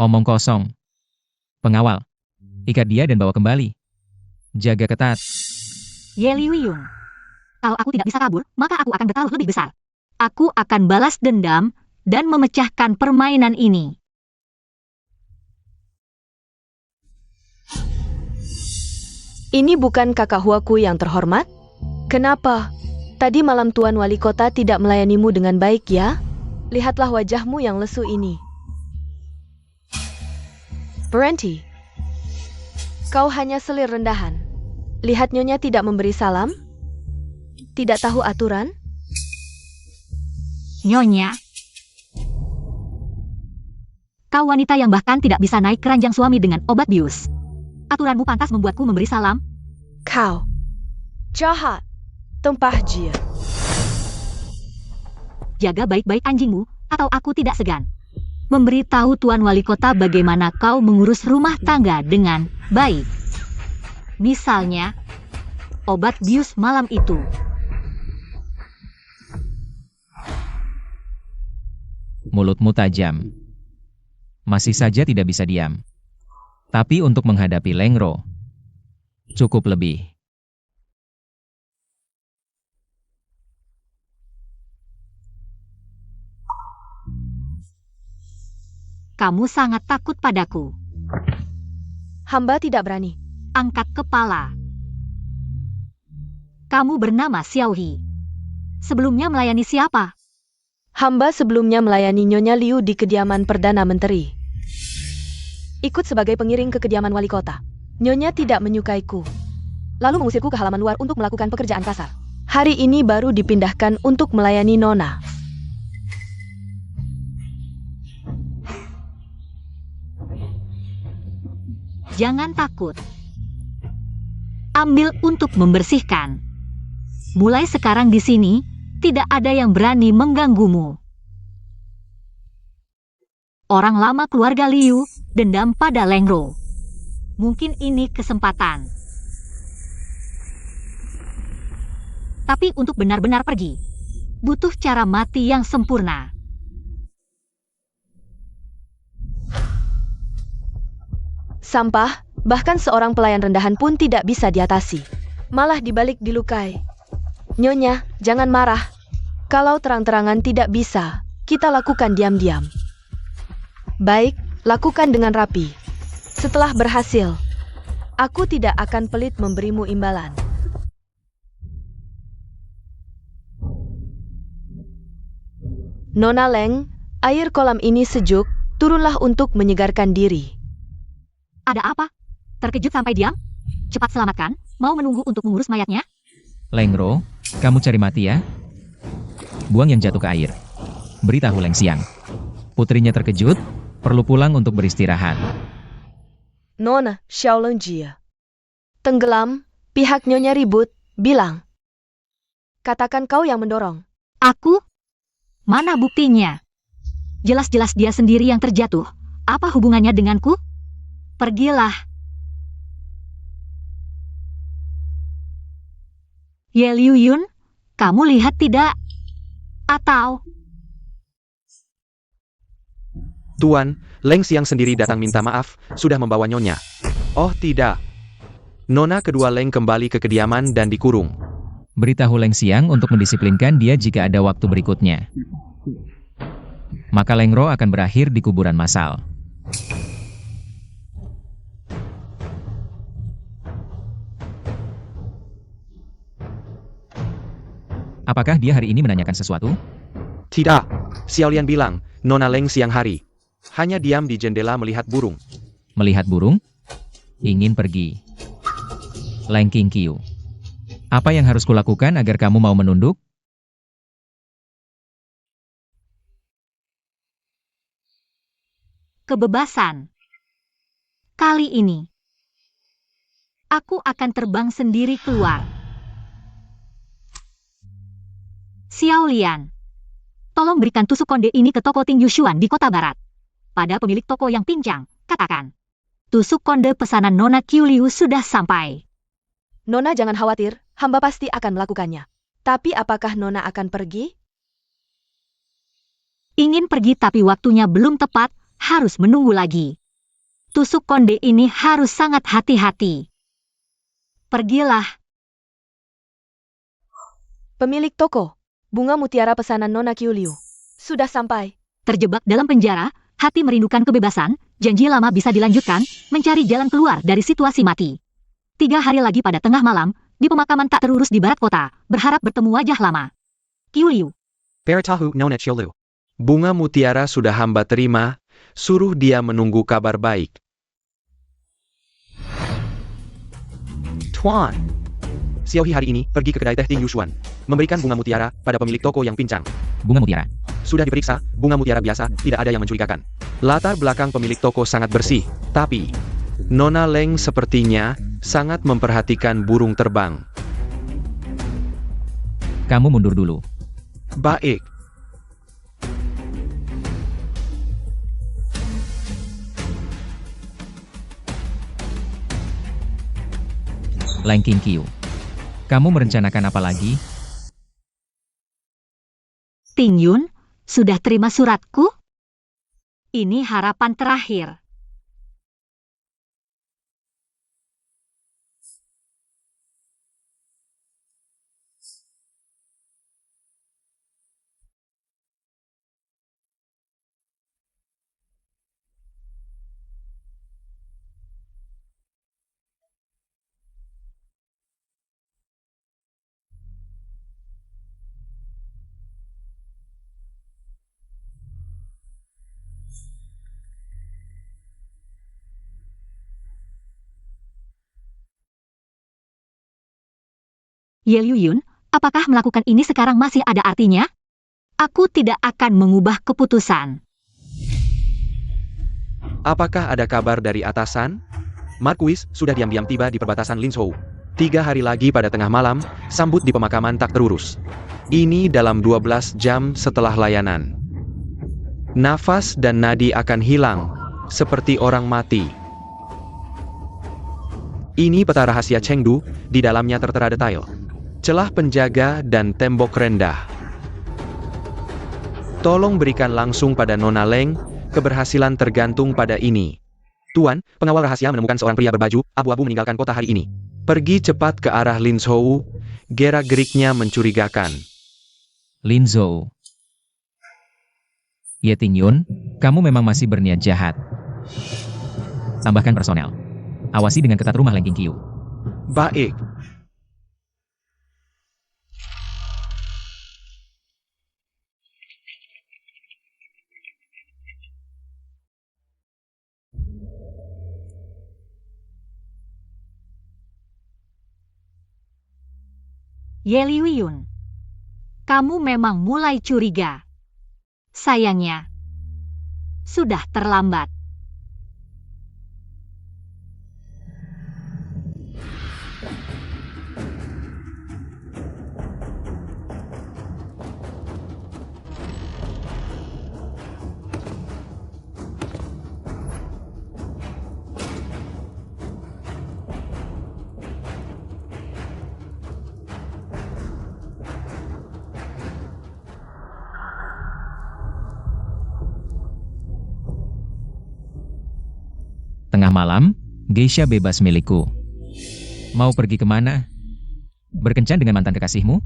Omong kosong. Pengawal. Ikat dia dan bawa kembali. Jaga ketat. Ye Liu Yun. Kalau aku tidak bisa kabur, maka aku akan bertaruh lebih besar. Aku akan balas dendam dan memecahkan permainan ini. Ini bukan kakak Huaku yang terhormat? Kenapa? Tadi malam Tuan Wali Kota tidak melayanimu dengan baik ya? Lihatlah wajahmu yang lesu ini. Berhenti. Kau hanya selir rendahan. Lihat Nyonya tidak memberi salam? Tidak tahu aturan? Nyonya. Kau wanita yang bahkan tidak bisa naik keranjang suami dengan obat bius. Aturanmu pantas membuatku memberi salam. Kau. Jahat. Tumpah jia. Jaga baik-baik anjingmu, atau aku tidak segan memberitahu Tuan Wali Kota bagaimana kau mengurus rumah tangga dengan baik. Misalnya, obat bius malam itu. Mulutmu tajam. Masih saja tidak bisa diam. Tapi untuk menghadapi Lengro, cukup lebih. kamu sangat takut padaku. Hamba tidak berani. Angkat kepala. Kamu bernama Xiaohi. Sebelumnya melayani siapa? Hamba sebelumnya melayani Nyonya Liu di kediaman Perdana Menteri. Ikut sebagai pengiring ke kediaman wali kota. Nyonya tidak menyukaiku. Lalu mengusirku ke halaman luar untuk melakukan pekerjaan kasar. Hari ini baru dipindahkan untuk melayani Nona. Jangan takut. Ambil untuk membersihkan. Mulai sekarang di sini, tidak ada yang berani mengganggumu. Orang lama keluarga Liu dendam pada Lengro. Mungkin ini kesempatan. Tapi untuk benar-benar pergi, butuh cara mati yang sempurna. Sampah, bahkan seorang pelayan rendahan pun tidak bisa diatasi. Malah dibalik dilukai. Nyonya, jangan marah. Kalau terang-terangan tidak bisa, kita lakukan diam-diam. Baik, lakukan dengan rapi. Setelah berhasil, aku tidak akan pelit memberimu imbalan. Nona Leng, air kolam ini sejuk, turunlah untuk menyegarkan diri. Ada apa? Terkejut sampai diam? Cepat selamatkan, mau menunggu untuk mengurus mayatnya? Lengro, kamu cari mati ya? Buang yang jatuh ke air. Beritahu Leng Xiang. Putrinya terkejut, perlu pulang untuk beristirahat. Nona, Xiaolong Jia. Tenggelam, pihak Nyonya ribut, bilang. Katakan kau yang mendorong. Aku? Mana buktinya? Jelas-jelas dia sendiri yang terjatuh. Apa hubungannya denganku? Pergilah. Ye Liu Yun, kamu lihat tidak? Atau... Tuan, Leng Xiang sendiri datang minta maaf, sudah membawa Nyonya. Oh tidak. Nona kedua Leng kembali ke kediaman dan dikurung. Beritahu Leng Xiang untuk mendisiplinkan dia jika ada waktu berikutnya. Maka Lengro akan berakhir di kuburan massal. Apakah dia hari ini menanyakan sesuatu? Tidak. Xiaolian bilang, Nona Leng siang hari. Hanya diam di jendela melihat burung. Melihat burung? Ingin pergi. Leng Qingqiu. Apa yang harus kulakukan agar kamu mau menunduk? kebebasan. Kali ini, aku akan terbang sendiri keluar. Xiaolian, tolong berikan tusuk konde ini ke toko Ting Yushuan di kota barat. Pada pemilik toko yang pincang, katakan. Tusuk konde pesanan Nona Qiuliu sudah sampai. Nona jangan khawatir, hamba pasti akan melakukannya. Tapi apakah Nona akan pergi? Ingin pergi tapi waktunya belum tepat, harus menunggu lagi. Tusuk konde ini harus sangat hati-hati. Pergilah. Pemilik toko, bunga mutiara pesanan Nona Qiuliu. Sudah sampai. Terjebak dalam penjara, hati merindukan kebebasan, janji lama bisa dilanjutkan, mencari jalan keluar dari situasi mati. 3 hari lagi pada tengah malam, di pemakaman tak terurus di barat kota, berharap bertemu wajah lama. Qiuliu. Peritahu Nona Qiuliu. Bunga mutiara sudah hamba terima, suruh dia menunggu kabar baik. Tuan. Xiaohi hari ini pergi ke kedai teh Ting Yushuan, memberikan bunga mutiara pada pemilik toko yang pincang. Bunga mutiara. Sudah diperiksa, bunga mutiara biasa, tidak ada yang mencurigakan. Latar belakang pemilik toko sangat bersih, tapi Nona Leng sepertinya sangat memperhatikan burung terbang. Kamu mundur dulu. Baik. Leng Qingqiu. Kamu merencanakan apa lagi? Ting Yun, sudah terima suratku? Ini harapan terakhir. Ye Liuyun, apakah melakukan ini sekarang masih ada artinya? Aku tidak akan mengubah keputusan. Apakah ada kabar dari atasan? Marquis sudah diam-diam tiba di perbatasan Linzhou. 3 hari lagi pada tengah malam, sambut di pemakaman tak terurus. Ini dalam 12 jam setelah layanan. Nafas dan nadi akan hilang, seperti orang mati. Ini peta rahasia Chengdu, di dalamnya tertera detail. Celah penjaga dan tembok rendah. Tolong berikan langsung pada Nona Leng, keberhasilan tergantung pada ini. Tuan, pengawal rahasia menemukan seorang pria berbaju abu-abu meninggalkan kota hari ini. Pergi cepat ke arah Linzhou, gerak-geriknya mencurigakan. Linzhou. Ye Tingyun, kamu memang masih berniat jahat. Tambahkan personel. Awasi dengan ketat rumah Leng Qingqiu. Baik. Ye Liuyun, kamu memang mulai curiga. Sayangnya, sudah terlambat. Tengah malam, geisha bebas milikku. Mau pergi kemana? Berkencan dengan mantan kekasihmu?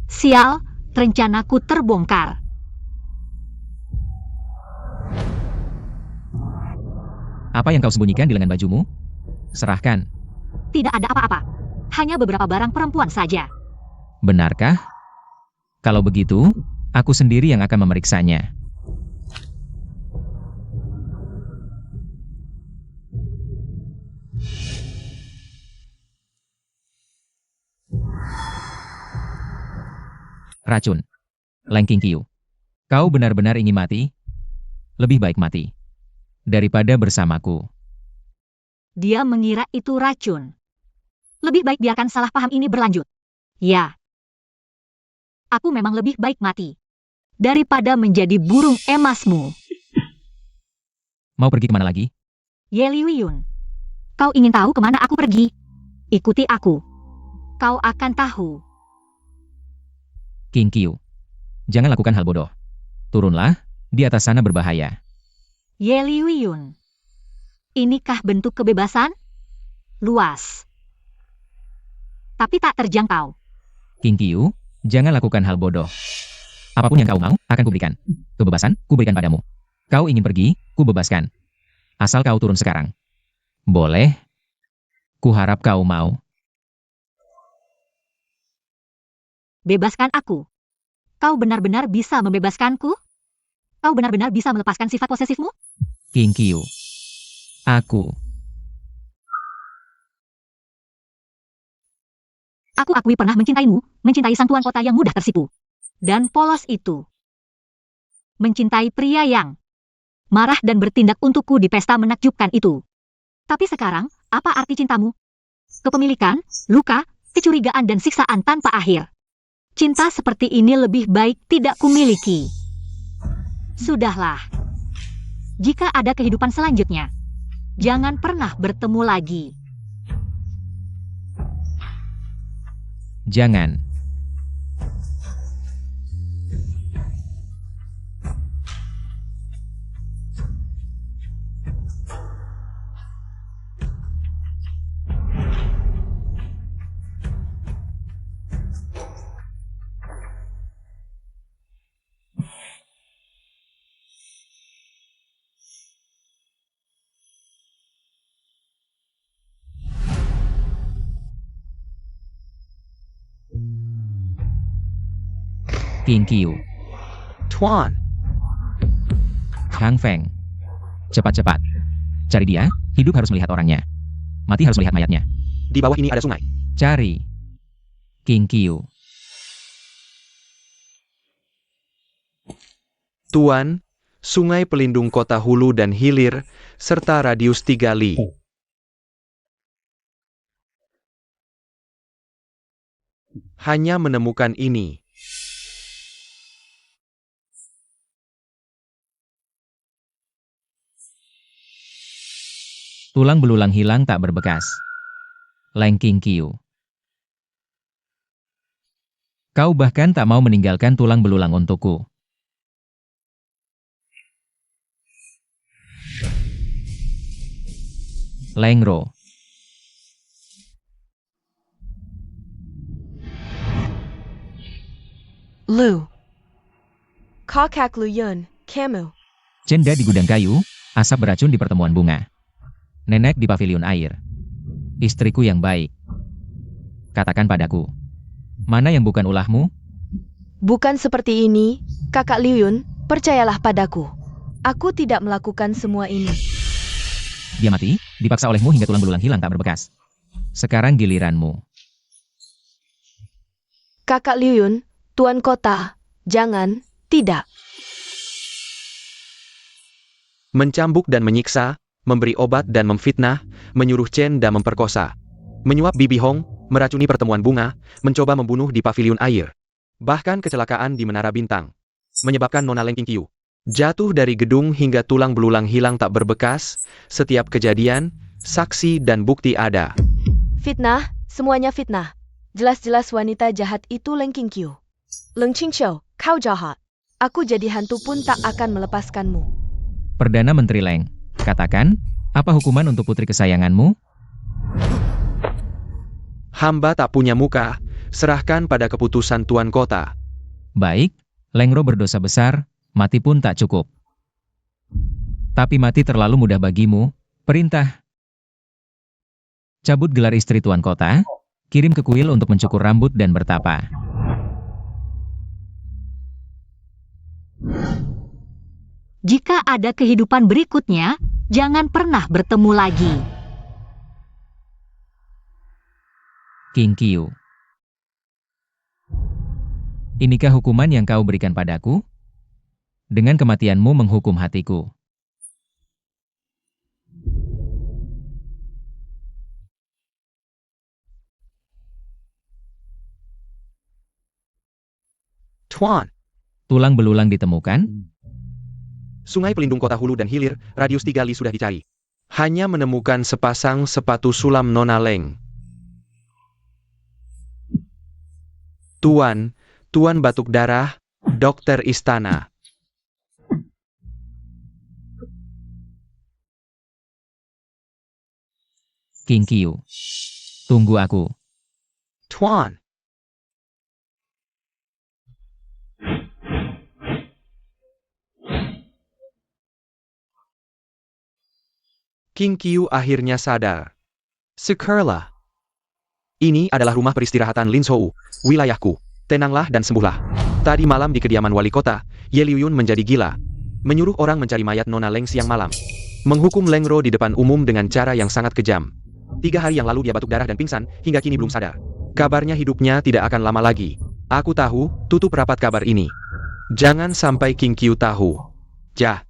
Sial, rencanaku terbongkar. Apa yang kau sembunyikan di lengan bajumu? Serahkan. Tidak ada apa-apa. Hanya beberapa barang perempuan saja. Benarkah? Kalau begitu, aku sendiri yang akan memeriksanya. Racun. Leng Qingqiu. Kau benar-benar ingin mati? Lebih baik mati daripada bersamaku. Dia mengira itu racun. Lebih baik biarkan salah paham ini berlanjut. Ya. Aku memang lebih baik mati daripada menjadi burung emasmu. Mau pergi kemana lagi? Ye Liuyun, kau ingin tahu kemana aku pergi? Ikuti aku. Kau akan tahu. Qingqiu. Jangan lakukan hal bodoh. Turunlah, di atas sana berbahaya. Ye Liuyun, inikah bentuk kebebasan? Luas. Tapi tak terjangkau. Qingqiu, jangan lakukan hal bodoh. Apapun yang kau mau, akan kuberikan. Kebebasan, kuberikan padamu. Kau ingin pergi, kubebaskan. Asal kau turun sekarang. Boleh? Kuharap kau mau. Bebaskan aku. Kau benar-benar bisa membebaskanku? Kau benar-benar bisa melepaskan sifat posesifmu? Qingqiu. Aku akui pernah mencintaimu, mencintai sang tuan kota yang mudah tersipu. Dan polos itu. Mencintai pria yang marah dan bertindak untukku di pesta menakjubkan itu. Tapi sekarang, apa arti cintamu? Kepemilikan, luka, kecurigaan dan siksaan tanpa akhir. Cinta seperti ini lebih baik tidak kumiliki. Sudahlah. Jika ada kehidupan selanjutnya, jangan pernah bertemu lagi. jangan. Qingqiu, Tuan, Chang Feng. Cepat-cepat. Cari dia, hidup harus melihat orangnya. Mati harus melihat mayatnya. di bawah ini ada sungai. Cari. King Qiu. Tuan, sungai pelindung kota hulu dan hilir, serta radius 3 li. Hanya menemukan ini. Tulang belulang hilang tak berbekas. Leng King Qiu. Kau bahkan tak mau meninggalkan tulang belulang untukku. Leng Ro. Lu. Kakak Lu Yun, kamu. Cenda di gudang kayu, asap beracun di pertemuan bunga. Nenek di pavilion air. Istriku yang baik. Katakan padaku, mana yang bukan ulahmu? Bukan seperti ini, Kakak Liu Yun, percayalah padaku. Aku tidak melakukan semua ini. Dia mati, dipaksa olehmu hingga tulang belulang hilang tak berbekas. Sekarang giliranmu. Kakak Liu Yun, Tuan Kota, jangan, tidak. Mencambuk dan menyiksa, memberi obat dan memfitnah, menyuruh Chen dan memperkosa. Menyuap Bibi Hong, meracuni pertemuan bunga, mencoba membunuh di pavilion air. Bahkan kecelakaan di Menara Bintang. Menyebabkan Nona Leng King Qiu jatuh dari gedung hingga tulang belulang hilang tak berbekas. Setiap kejadian, saksi dan bukti ada. Fitnah, semuanya fitnah. Jelas-jelas wanita jahat itu Leng King Qiu. Leng Qingqiu, kau jahat. Aku jadi hantu pun tak akan melepaskanmu. Perdana Menteri Leng, katakan, apa hukuman untuk putri kesayanganmu? Hamba tak punya muka, serahkan pada keputusan Tuan Kota. Baik, Leng Ro berdosa besar, mati pun tak cukup. Tapi mati terlalu mudah bagimu, perintah. Cabut gelar istri Tuan Kota, kirim ke kuil untuk mencukur rambut dan bertapa. Jika ada kehidupan berikutnya, jangan pernah bertemu lagi. King Qiu. Inikah hukuman yang kau berikan padaku? Dengan kematianmu menghukum hatiku. Tuan, Tulang belulang ditemukan? sungai pelindung kota hulu dan hilir, radius 3 li sudah dicari. Hanya menemukan sepasang sepatu sulam Nona Leng. Tuan, Tuan batuk darah, dokter istana. King Qiu. Tunggu aku. Tuan. King Qiu akhirnya sadar. Sekarlah. Ini adalah rumah peristirahatan Lin Shou, wilayahku. Tenanglah dan sembuhlah. Tadi malam di kediaman wali kota, Ye Liuyun menjadi gila. Menyuruh orang mencari mayat Nona Leng siang malam. Menghukum Leng Ro di depan umum dengan cara yang sangat kejam. 3 hari yang lalu dia batuk darah dan pingsan, hingga kini belum sadar. Kabarnya hidupnya tidak akan lama lagi. Aku tahu, tutup rapat kabar ini. Jangan sampai King Qiu tahu. Jah.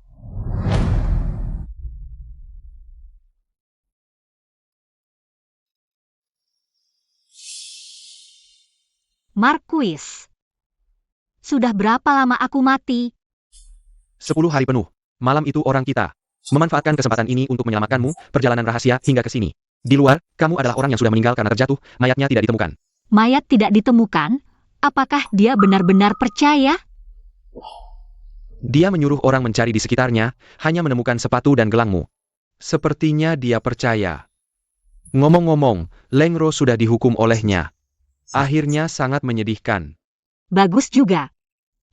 Marquis. Sudah berapa lama aku mati? 10 hari penuh. Malam itu orang kita memanfaatkan kesempatan ini untuk menyelamatkanmu, perjalanan rahasia hingga ke sini. Di luar, kamu adalah orang yang sudah meninggal karena terjatuh, mayatnya tidak ditemukan. Mayat tidak ditemukan? Apakah dia benar-benar percaya? Dia menyuruh orang mencari di sekitarnya, hanya menemukan sepatu dan gelangmu. Sepertinya dia percaya. Ngomong-ngomong, Leng Ro sudah dihukum olehnya. Akhirnya sangat menyedihkan. Bagus juga.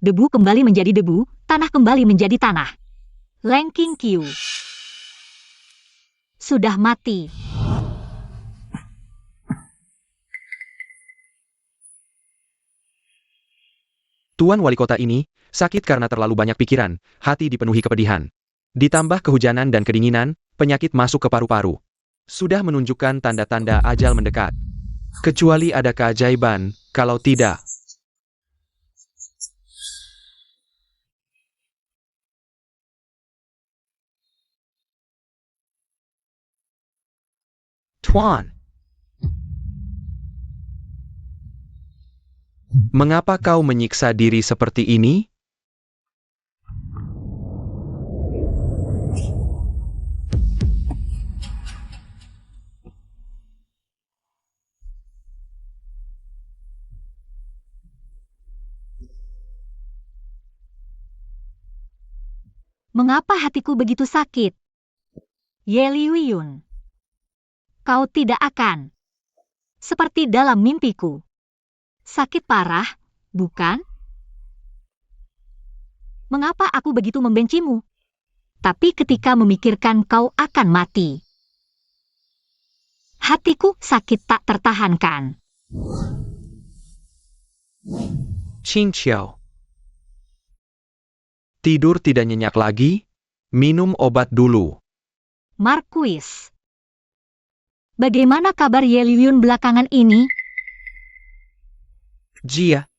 Debu kembali menjadi debu, tanah kembali menjadi tanah. Leng King Qiu sudah mati. Tuan wali kota ini sakit karena terlalu banyak pikiran, hati dipenuhi kepedihan. Ditambah kehujanan dan kedinginan, penyakit masuk ke paru-paru. Sudah menunjukkan tanda-tanda ajal mendekat. Kecuali ada keajaiban, kalau tidak. Tuan, mengapa kau menyiksa diri seperti ini? Mengapa hatiku begitu sakit? Ye Liuyun, kau tidak akan seperti dalam mimpiku. Sakit parah, bukan? Mengapa aku begitu membencimu? Tapi ketika memikirkan kau akan mati, hatiku sakit tak tertahankan. Qin Xiao. Tidur tidak nyenyak lagi? Minum obat dulu. Marquis, bagaimana kabar Ye Liuyun belakangan ini? Jia.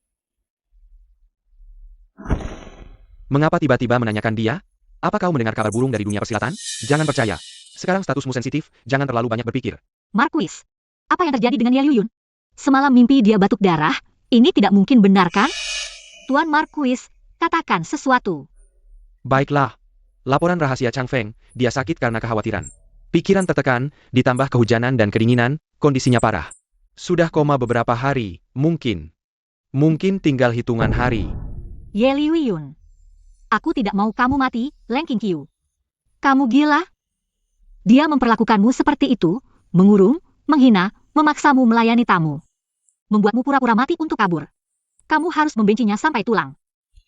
Mengapa tiba-tiba menanyakan dia? Apa kau mendengar kabar burung dari dunia persilatan? Jangan percaya. Sekarang statusmu sensitif, jangan terlalu banyak berpikir. Marquis, apa yang terjadi dengan Ye Liuyun? Semalam mimpi dia batuk darah, ini tidak mungkin benar kan? Tuan Marquis, katakan sesuatu. Baiklah. Laporan rahasia Chang Feng, dia sakit karena kekhawatiran. Pikiran tertekan, ditambah kehujanan dan kedinginan, kondisinya parah. Sudah koma beberapa hari, mungkin. Mungkin tinggal hitungan hari. Ye Liuyun, aku tidak mau kamu mati, Leng Qingqiu. Kamu gila? Dia memperlakukanmu seperti itu, mengurung, menghina, memaksamu melayani tamu. Membuatmu pura-pura mati untuk kabur. Kamu harus membencinya sampai tulang.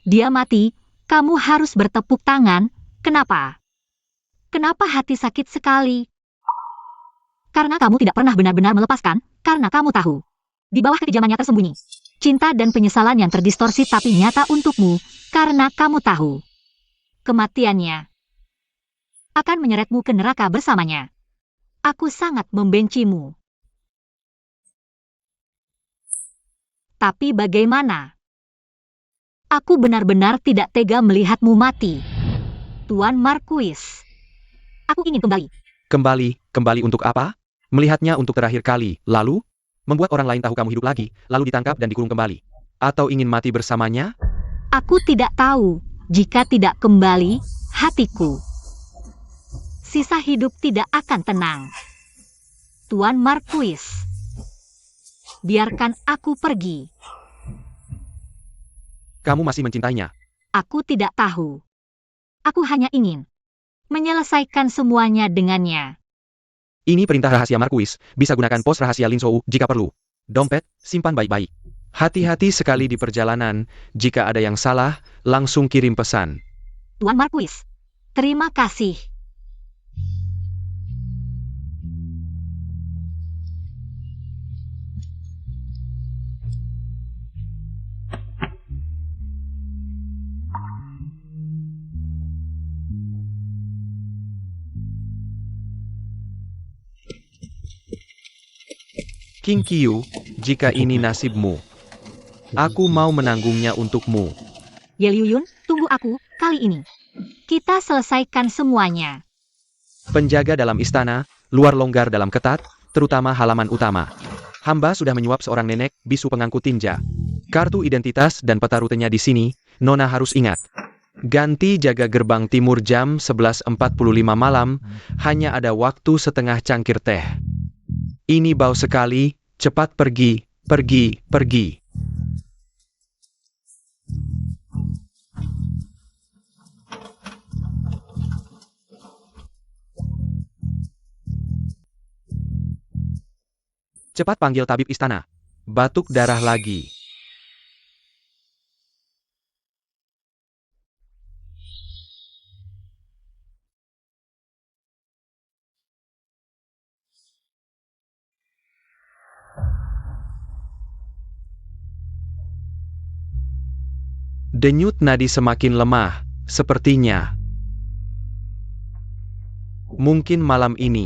Dia mati, kamu harus bertepuk tangan. Kenapa? Kenapa hati sakit sekali? Karena kamu tidak pernah benar-benar melepaskan, karena kamu tahu. Di bawah kekejamannya tersembunyi. Cinta dan penyesalan yang terdistorsi tapi nyata untukmu, karena kamu tahu. Kematiannya akan menyeretmu ke neraka bersamanya. Aku sangat membencimu. Tapi bagaimana? Aku benar-benar tidak tega melihatmu mati. Tuan Marquis, aku ingin kembali. Kembali untuk apa? Melihatnya untuk terakhir kali, lalu? Membuat orang lain tahu kamu hidup lagi, lalu ditangkap dan dikurung kembali. Atau ingin mati bersamanya? Aku tidak tahu, jika tidak kembali, hatiku. Sisa hidup tidak akan tenang. Tuan Marquis, biarkan aku pergi. Kamu masih mencintainya? Aku tidak tahu. Aku hanya ingin menyelesaikan semuanya dengannya. Ini perintah rahasia Marquis, bisa gunakan pos rahasia Lin Shou jika perlu. Dompet, simpan baik-baik. Hati-hati sekali di perjalanan, jika ada yang salah, langsung kirim pesan. Tuan Marquis, terima kasih. Qingqiu, jika ini nasibmu, aku mau menanggungnya untukmu. Ye Liuyun, tunggu aku, kali ini. Kita selesaikan semuanya. Penjaga dalam istana, luar longgar dalam ketat, terutama halaman utama. Hamba sudah menyuap seorang nenek, bisu pengangkut tinja. Kartu identitas dan peta rutenya di sini, Nona harus ingat. Ganti jaga gerbang timur jam 11.45 malam, hanya ada waktu setengah cangkir teh. Ini bau sekali, cepat pergi, pergi, pergi. Cepat panggil tabib istana. Batuk darah lagi. Denyut nadi semakin lemah, sepertinya. Mungkin malam ini.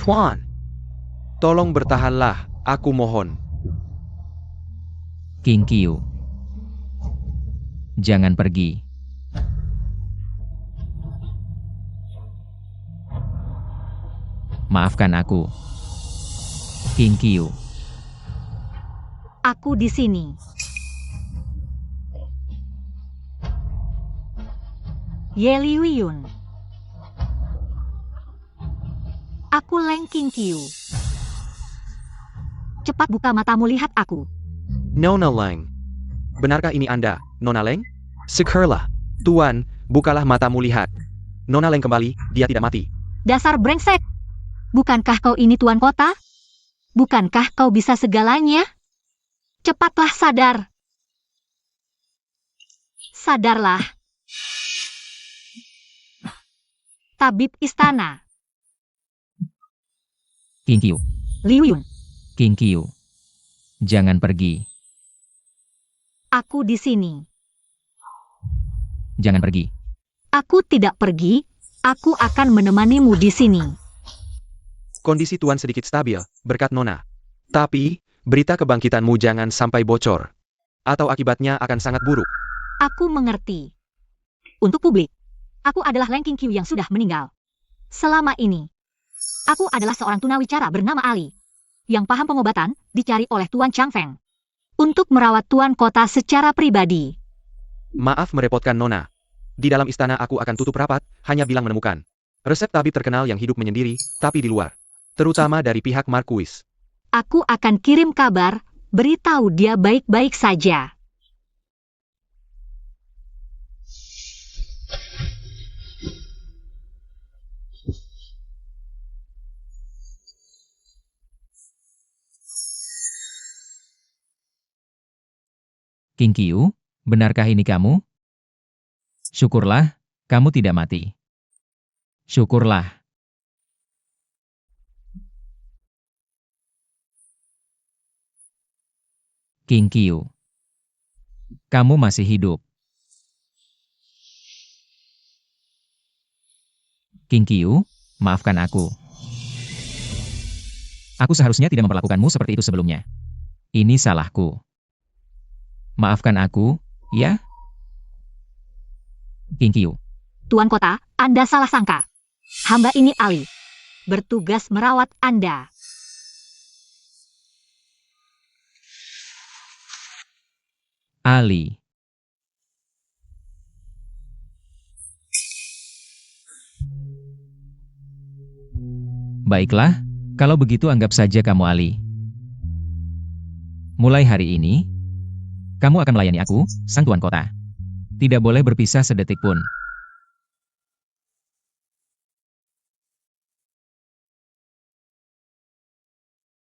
Tuan, tolong bertahanlah, aku mohon. King Qiu. Jangan pergi. Maafkan aku. King Qiu. Aku di sini. Ye Liuyun. Aku Leng Qingqiu. Cepat buka matamu, lihat aku. Nona Leng. Benarkah ini Anda, Nona Leng? Segeralah. Tuan, bukalah matamu, lihat. Nona Leng kembali, dia tidak mati. Dasar brengsek. Bukankah kau ini tuan kota? Bukankah kau bisa segalanya? Cepatlah sadar. Sadarlah. Tabib istana. King Qiu. Liuyun. King Qiu. Jangan pergi. Aku di sini. Jangan pergi. Aku tidak pergi. Aku akan menemanimu di sini. Kondisi Tuan sedikit stabil, berkat Nona. Tapi, berita kebangkitanmu jangan sampai bocor. Atau akibatnya akan sangat buruk. Aku mengerti. Untuk publik, aku adalah Leng Qingqiu yang sudah meninggal. Selama ini, aku adalah seorang tunawicara bernama Ali, yang paham pengobatan dicari oleh Tuan Chang Feng untuk merawat Tuan kota secara pribadi. Maaf merepotkan Nona. Di dalam istana aku akan tutup rapat, hanya bilang menemukan resep tabib terkenal yang hidup menyendiri, tapi di luar. Terutama dari pihak Marquis. Aku akan kirim kabar, beritahu dia baik-baik saja. King Qiu, benarkah ini kamu? Syukurlah, kamu tidak mati. Syukurlah. King Qiu. Kamu masih hidup. King Qiu, maafkan aku. Aku seharusnya tidak memperlakukanmu seperti itu sebelumnya. Ini salahku. Maafkan aku, ya? King Qiu. Tuan kota, Anda salah sangka. Hamba ini Ali, bertugas merawat Anda. Ali. Baiklah, kalau begitu anggap saja kamu Ali. Mulai hari ini, kamu akan melayani aku, sang tuan kota. Tidak boleh berpisah sedetik pun.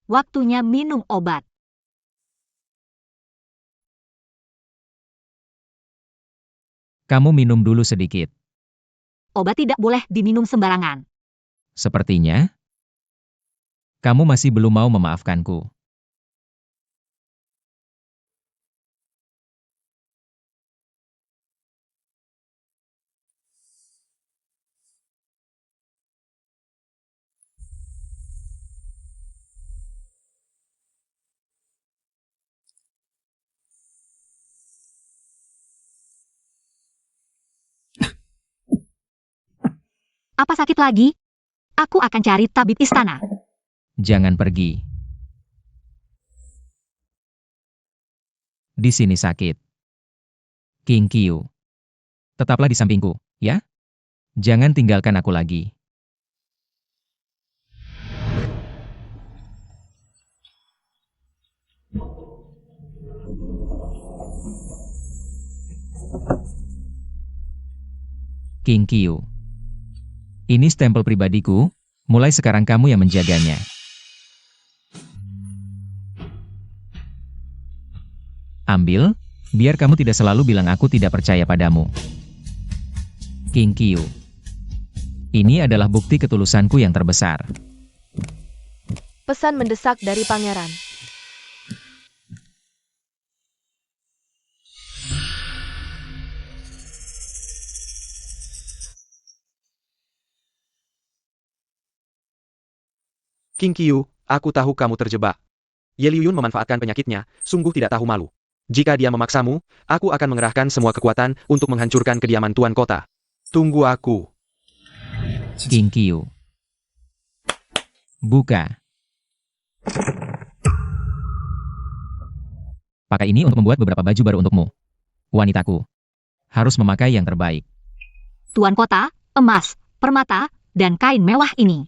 Waktunya minum obat. Kamu minum dulu sedikit. Obat tidak boleh diminum sembarangan. Sepertinya, kamu masih belum mau memaafkanku. Apa sakit lagi? Aku akan cari tabib istana. Jangan pergi. Di sini sakit. King Qiu. Tetaplah di sampingku, ya? Jangan tinggalkan aku lagi. King Qiu. Ini stempel pribadiku, mulai sekarang kamu yang menjaganya. Ambil, biar kamu tidak selalu bilang aku tidak percaya padamu. King Qiu. Ini adalah bukti ketulusanku yang terbesar. Pesan mendesak dari pangeran. King Qiu, aku tahu kamu terjebak. Ye Liuyun memanfaatkan penyakitnya, sungguh tidak tahu malu. Jika dia memaksamu, aku akan mengerahkan semua kekuatan untuk menghancurkan kediaman Tuan Kota. Tunggu aku. King Qiu. Buka. Pakai ini untuk membuat beberapa baju baru untukmu. Wanitaku. Harus memakai yang terbaik. Tuan Kota, emas, permata, dan kain mewah ini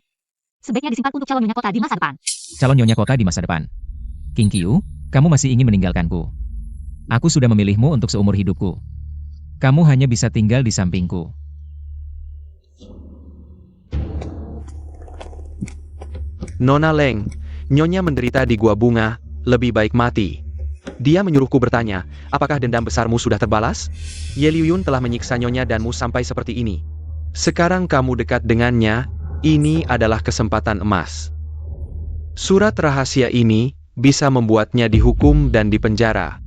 sebaiknya disimpan untuk calon nyonya kota di masa depan. Calon nyonya kota di masa depan. King Qiu, kamu masih ingin meninggalkanku. Aku sudah memilihmu untuk seumur hidupku. Kamu hanya bisa tinggal di sampingku. Nona Leng, Nyonya menderita di gua bunga, lebih baik mati. Dia menyuruhku bertanya, apakah dendam besarmu sudah terbalas? Ye Liuyun telah menyiksa Nyonya danmu sampai seperti ini. Sekarang kamu dekat dengannya, ini adalah kesempatan emas. Surat rahasia ini bisa membuatnya dihukum dan dipenjara.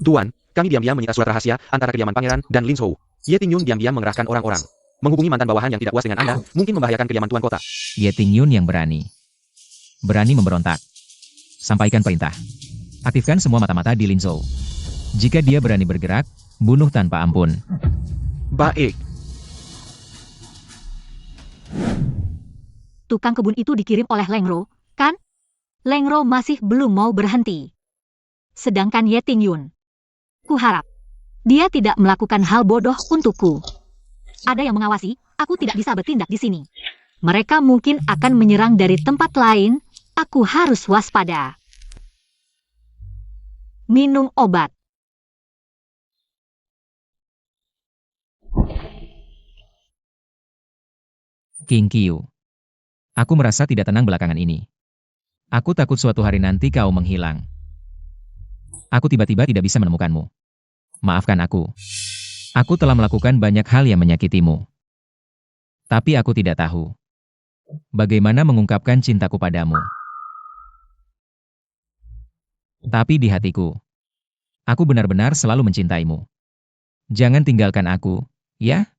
Tuan, kami diam-diam menyita surat rahasia antara kediaman pangeran dan Lin Zhou. Ye Tingyun diam-diam mengerahkan orang-orang. Menghubungi mantan bawahan yang tidak puas dengan Anda, mungkin membahayakan kediaman Tuan Kota. Ye Tingyun yang berani. Berani memberontak. Sampaikan perintah. Aktifkan semua mata-mata di Lin Zhou. Jika dia berani bergerak, bunuh tanpa ampun. Baik. Tukang kebun itu dikirim oleh Lengro, kan? Lengro masih belum mau berhenti. Sedangkan Ye Tingyun, kuharap dia tidak melakukan hal bodoh untukku. Ada yang mengawasi, aku tidak bisa bertindak di sini. Mereka mungkin akan menyerang dari tempat lain, aku harus waspada. Minum obat. King Qiu. Aku merasa tidak tenang belakangan ini. Aku takut suatu hari nanti kau menghilang. Aku tiba-tiba tidak bisa menemukanmu. Maafkan aku. Aku telah melakukan banyak hal yang menyakitimu. Tapi aku tidak tahu bagaimana mengungkapkan cintaku padamu. Tapi di hatiku, aku benar-benar selalu mencintaimu. Jangan tinggalkan aku, ya?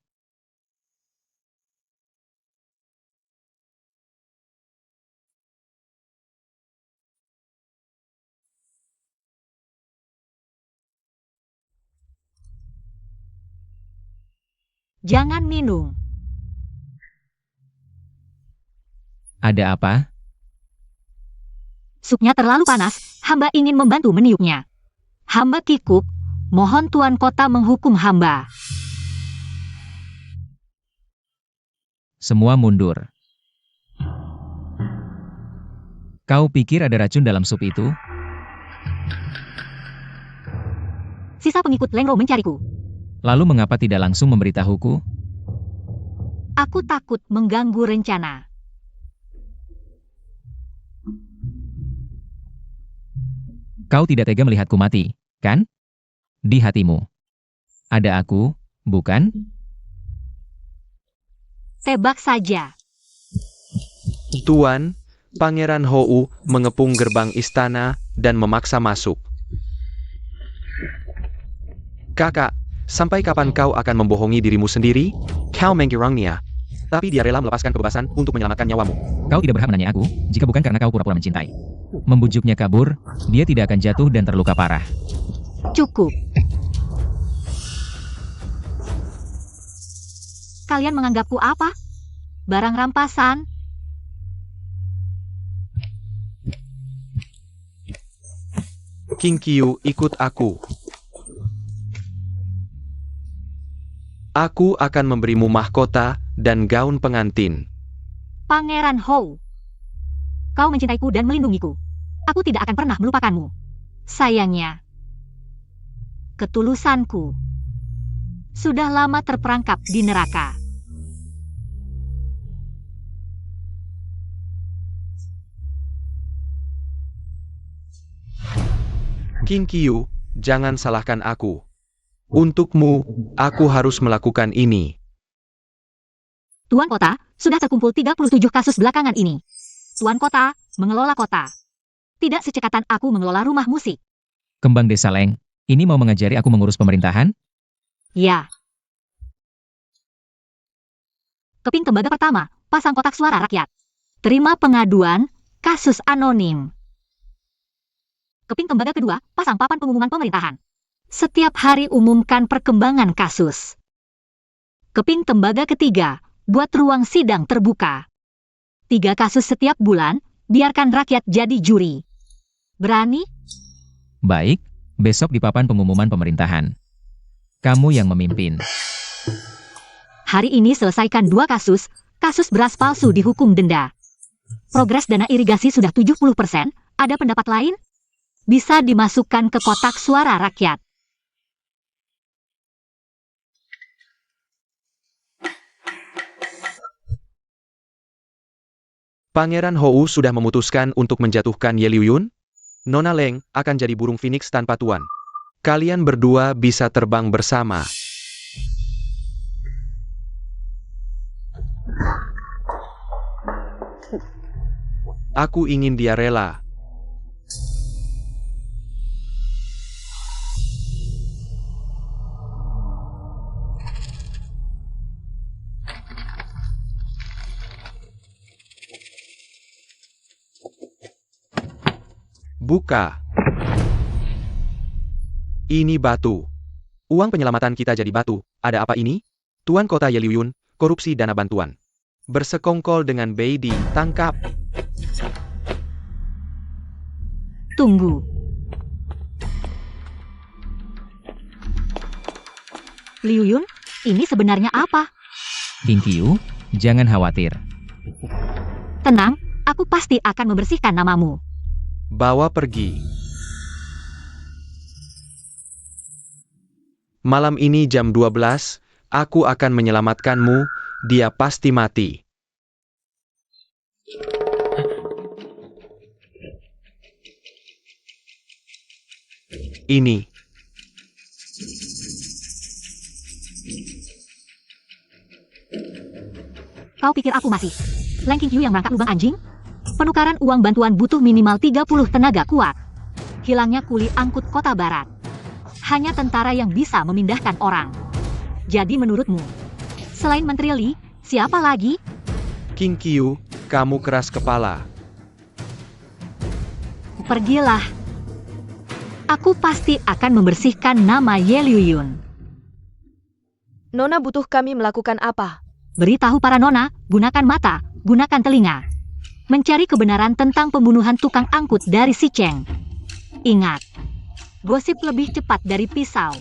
Jangan minum. Ada apa? Supnya terlalu panas, hamba ingin membantu meniupnya. Hamba kikuk, mohon Tuan Kota menghukum hamba. Semua mundur. Kau pikir ada racun dalam sup itu? Sisa pengikut Lengro mencariku. Lalu mengapa tidak langsung memberitahuku? Aku takut mengganggu rencana. Kau tidak tega melihatku mati, kan? Di hatimu. Ada aku, bukan? Tebak saja. Tuan, Pangeran Hou mengepung gerbang istana dan memaksa masuk. Kakak, sampai kapan kau akan membohongi dirimu sendiri? Kau menggirangnya. Tapi dia rela melepaskan kebebasan untuk menyelamatkan nyawamu. Kau tidak berhak menanya aku, jika bukan karena kau pura-pura mencintai. Membujuknya kabur, dia tidak akan jatuh dan terluka parah. Cukup. Kalian menganggapku apa? Barang rampasan? King Qiu, ikut aku. Aku akan memberimu mahkota dan gaun pengantin. Pangeran Hou. Kau mencintaiku dan melindungiku. Aku tidak akan pernah melupakanmu. Sayangnya, ketulusanku sudah lama terperangkap di neraka. King Qiu, jangan salahkan aku. Untukmu, aku harus melakukan ini. Tuan Kota, sudah terkumpul 37 kasus belakangan ini. Tuan Kota, mengelola kota. Tidak secekatan aku mengelola rumah musik. Kembang Desa Leng, ini mau mengajari aku mengurus pemerintahan? Ya. Keping tembaga pertama, pasang kotak suara rakyat. Terima pengaduan, kasus anonim. Keping tembaga kedua, pasang papan pengumuman pemerintahan. Setiap hari umumkan perkembangan kasus. Keping tembaga ketiga, buat ruang sidang terbuka. 3 kasus setiap bulan, biarkan rakyat jadi juri. Berani? Baik, besok di papan pengumuman pemerintahan. Kamu yang memimpin. Hari ini selesaikan 2 kasus, kasus beras palsu dihukum denda. Progres dana irigasi sudah 70%, ada pendapat lain? Bisa dimasukkan ke kotak suara rakyat. Pangeran Hou sudah memutuskan untuk menjatuhkan Ye Liuyun. Nona Leng akan jadi burung phoenix tanpa tuan. Kalian berdua bisa terbang bersama. Aku ingin dia rela. Buka. Ini batu. Uang penyelamatan kita jadi batu. Ada apa ini? Tuan Kota Ye Liuyun, korupsi dana bantuan. Bersekongkol dengan Beidi, tangkap. Tunggu. Liuyun, ini sebenarnya apa? King Qiu, jangan khawatir. Tenang, aku pasti akan membersihkan namamu. Bawa pergi. Malam ini jam 12, aku akan menyelamatkanmu, dia pasti mati. Ini. Kau pikir aku masih Leng King Qiu yang merangkak lubang anjing? Penukaran uang bantuan butuh minimal 30 tenaga kuat. Hilangnya kuli angkut kota barat. Hanya tentara yang bisa memindahkan orang. Jadi menurutmu, selain Menteri Li, siapa lagi? King Qiu, kamu keras kepala. Pergilah. Aku pasti akan membersihkan nama Ye Liuyun. Nona butuh kami melakukan apa? Beritahu para nona, gunakan mata, gunakan telinga. Mencari kebenaran tentang pembunuhan tukang angkut dari Si Cheng. Ingat, gosip lebih cepat dari pisau.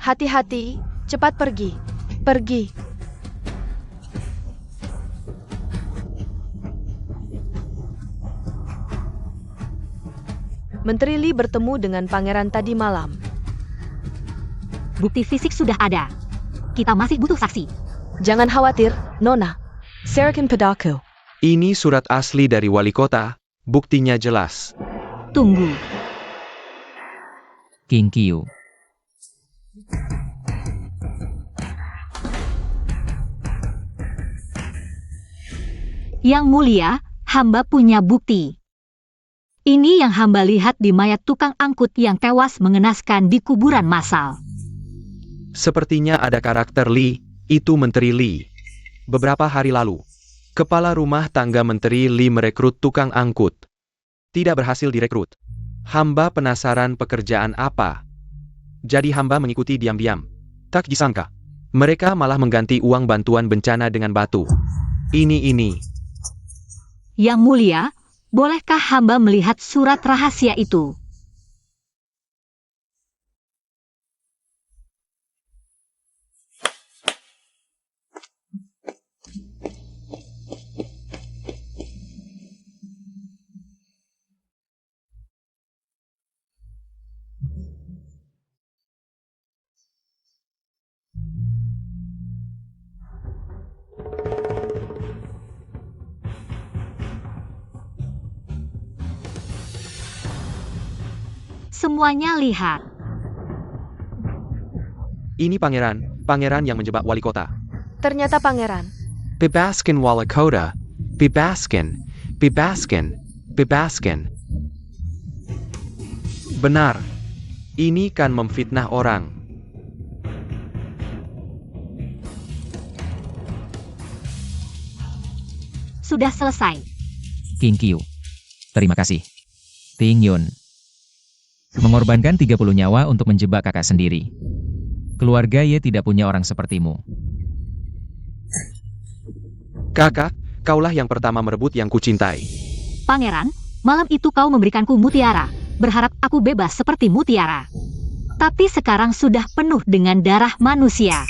Hati-hati, cepat pergi. Pergi. Menteri Li bertemu dengan pangeran tadi malam. Bukti fisik sudah ada. Kita masih butuh saksi. Jangan khawatir, Nona. Serahkan padaku. Ini surat asli dari wali kota, buktinya jelas. Tunggu. King Qiu. Yang mulia, hamba punya bukti. Ini yang hamba lihat di mayat tukang angkut yang tewas mengenaskan di kuburan massal. Sepertinya ada karakter Li, itu Menteri Li. Beberapa hari lalu, kepala rumah tangga Menteri Li merekrut tukang angkut. Tidak berhasil direkrut. Hamba penasaran pekerjaan apa. Jadi hamba mengikuti diam-diam. Tak disangka, mereka malah mengganti uang bantuan bencana dengan batu. Ini. Yang mulia, bolehkah hamba melihat surat rahasia itu? Semuanya lihat. Ini pangeran yang menjebak wali kota. Ternyata pangeran. Bebaskan wali kota. Bebaskan. Bebaskan. Bebaskan. Benar. Ini kan memfitnah orang. Sudah selesai. King Qiu. Terima kasih. Ting Yun. Mengorbankan 30 nyawa untuk menjebak kakak sendiri. Keluarga Ye tidak punya orang sepertimu. Kakak, kaulah yang pertama merebut yang kucintai. Pangeran, malam itu kau memberikanku mutiara, berharap aku bebas seperti mutiara. Tapi sekarang sudah penuh dengan darah manusia.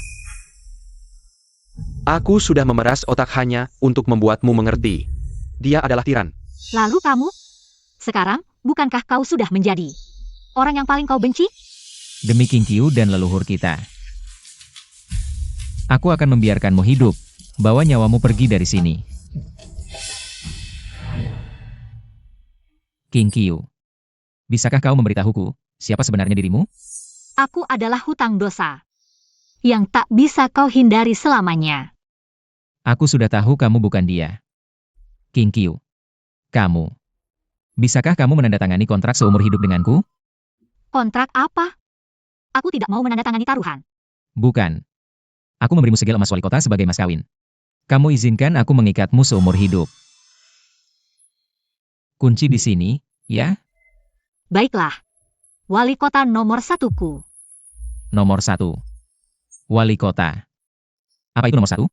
Aku sudah memeras otak hanya untuk membuatmu mengerti. Dia adalah tiran. Lalu kamu? Sekarang, bukankah kau sudah menjadi orang yang paling kau benci? Demi King Qiu dan leluhur kita. Aku akan membiarkanmu hidup. Bawa nyawamu pergi dari sini. King Qiu. Bisakah kau memberitahuku, siapa sebenarnya dirimu? Aku adalah hutang dosa yang tak bisa kau hindari selamanya. Aku sudah tahu kamu bukan dia. King Qiu. Kamu. Bisakah kamu menandatangani kontrak seumur hidup denganku? Kontrak apa? Aku tidak mau menandatangani taruhan. Bukan. Aku memberimu segel emas wali kota sebagai mas kawin. Kamu izinkan aku mengikatmu seumur hidup. Kunci di sini, ya? Baiklah. Wali kota nomor 1-ku. Nomor 1. Wali kota. Apa itu nomor 1?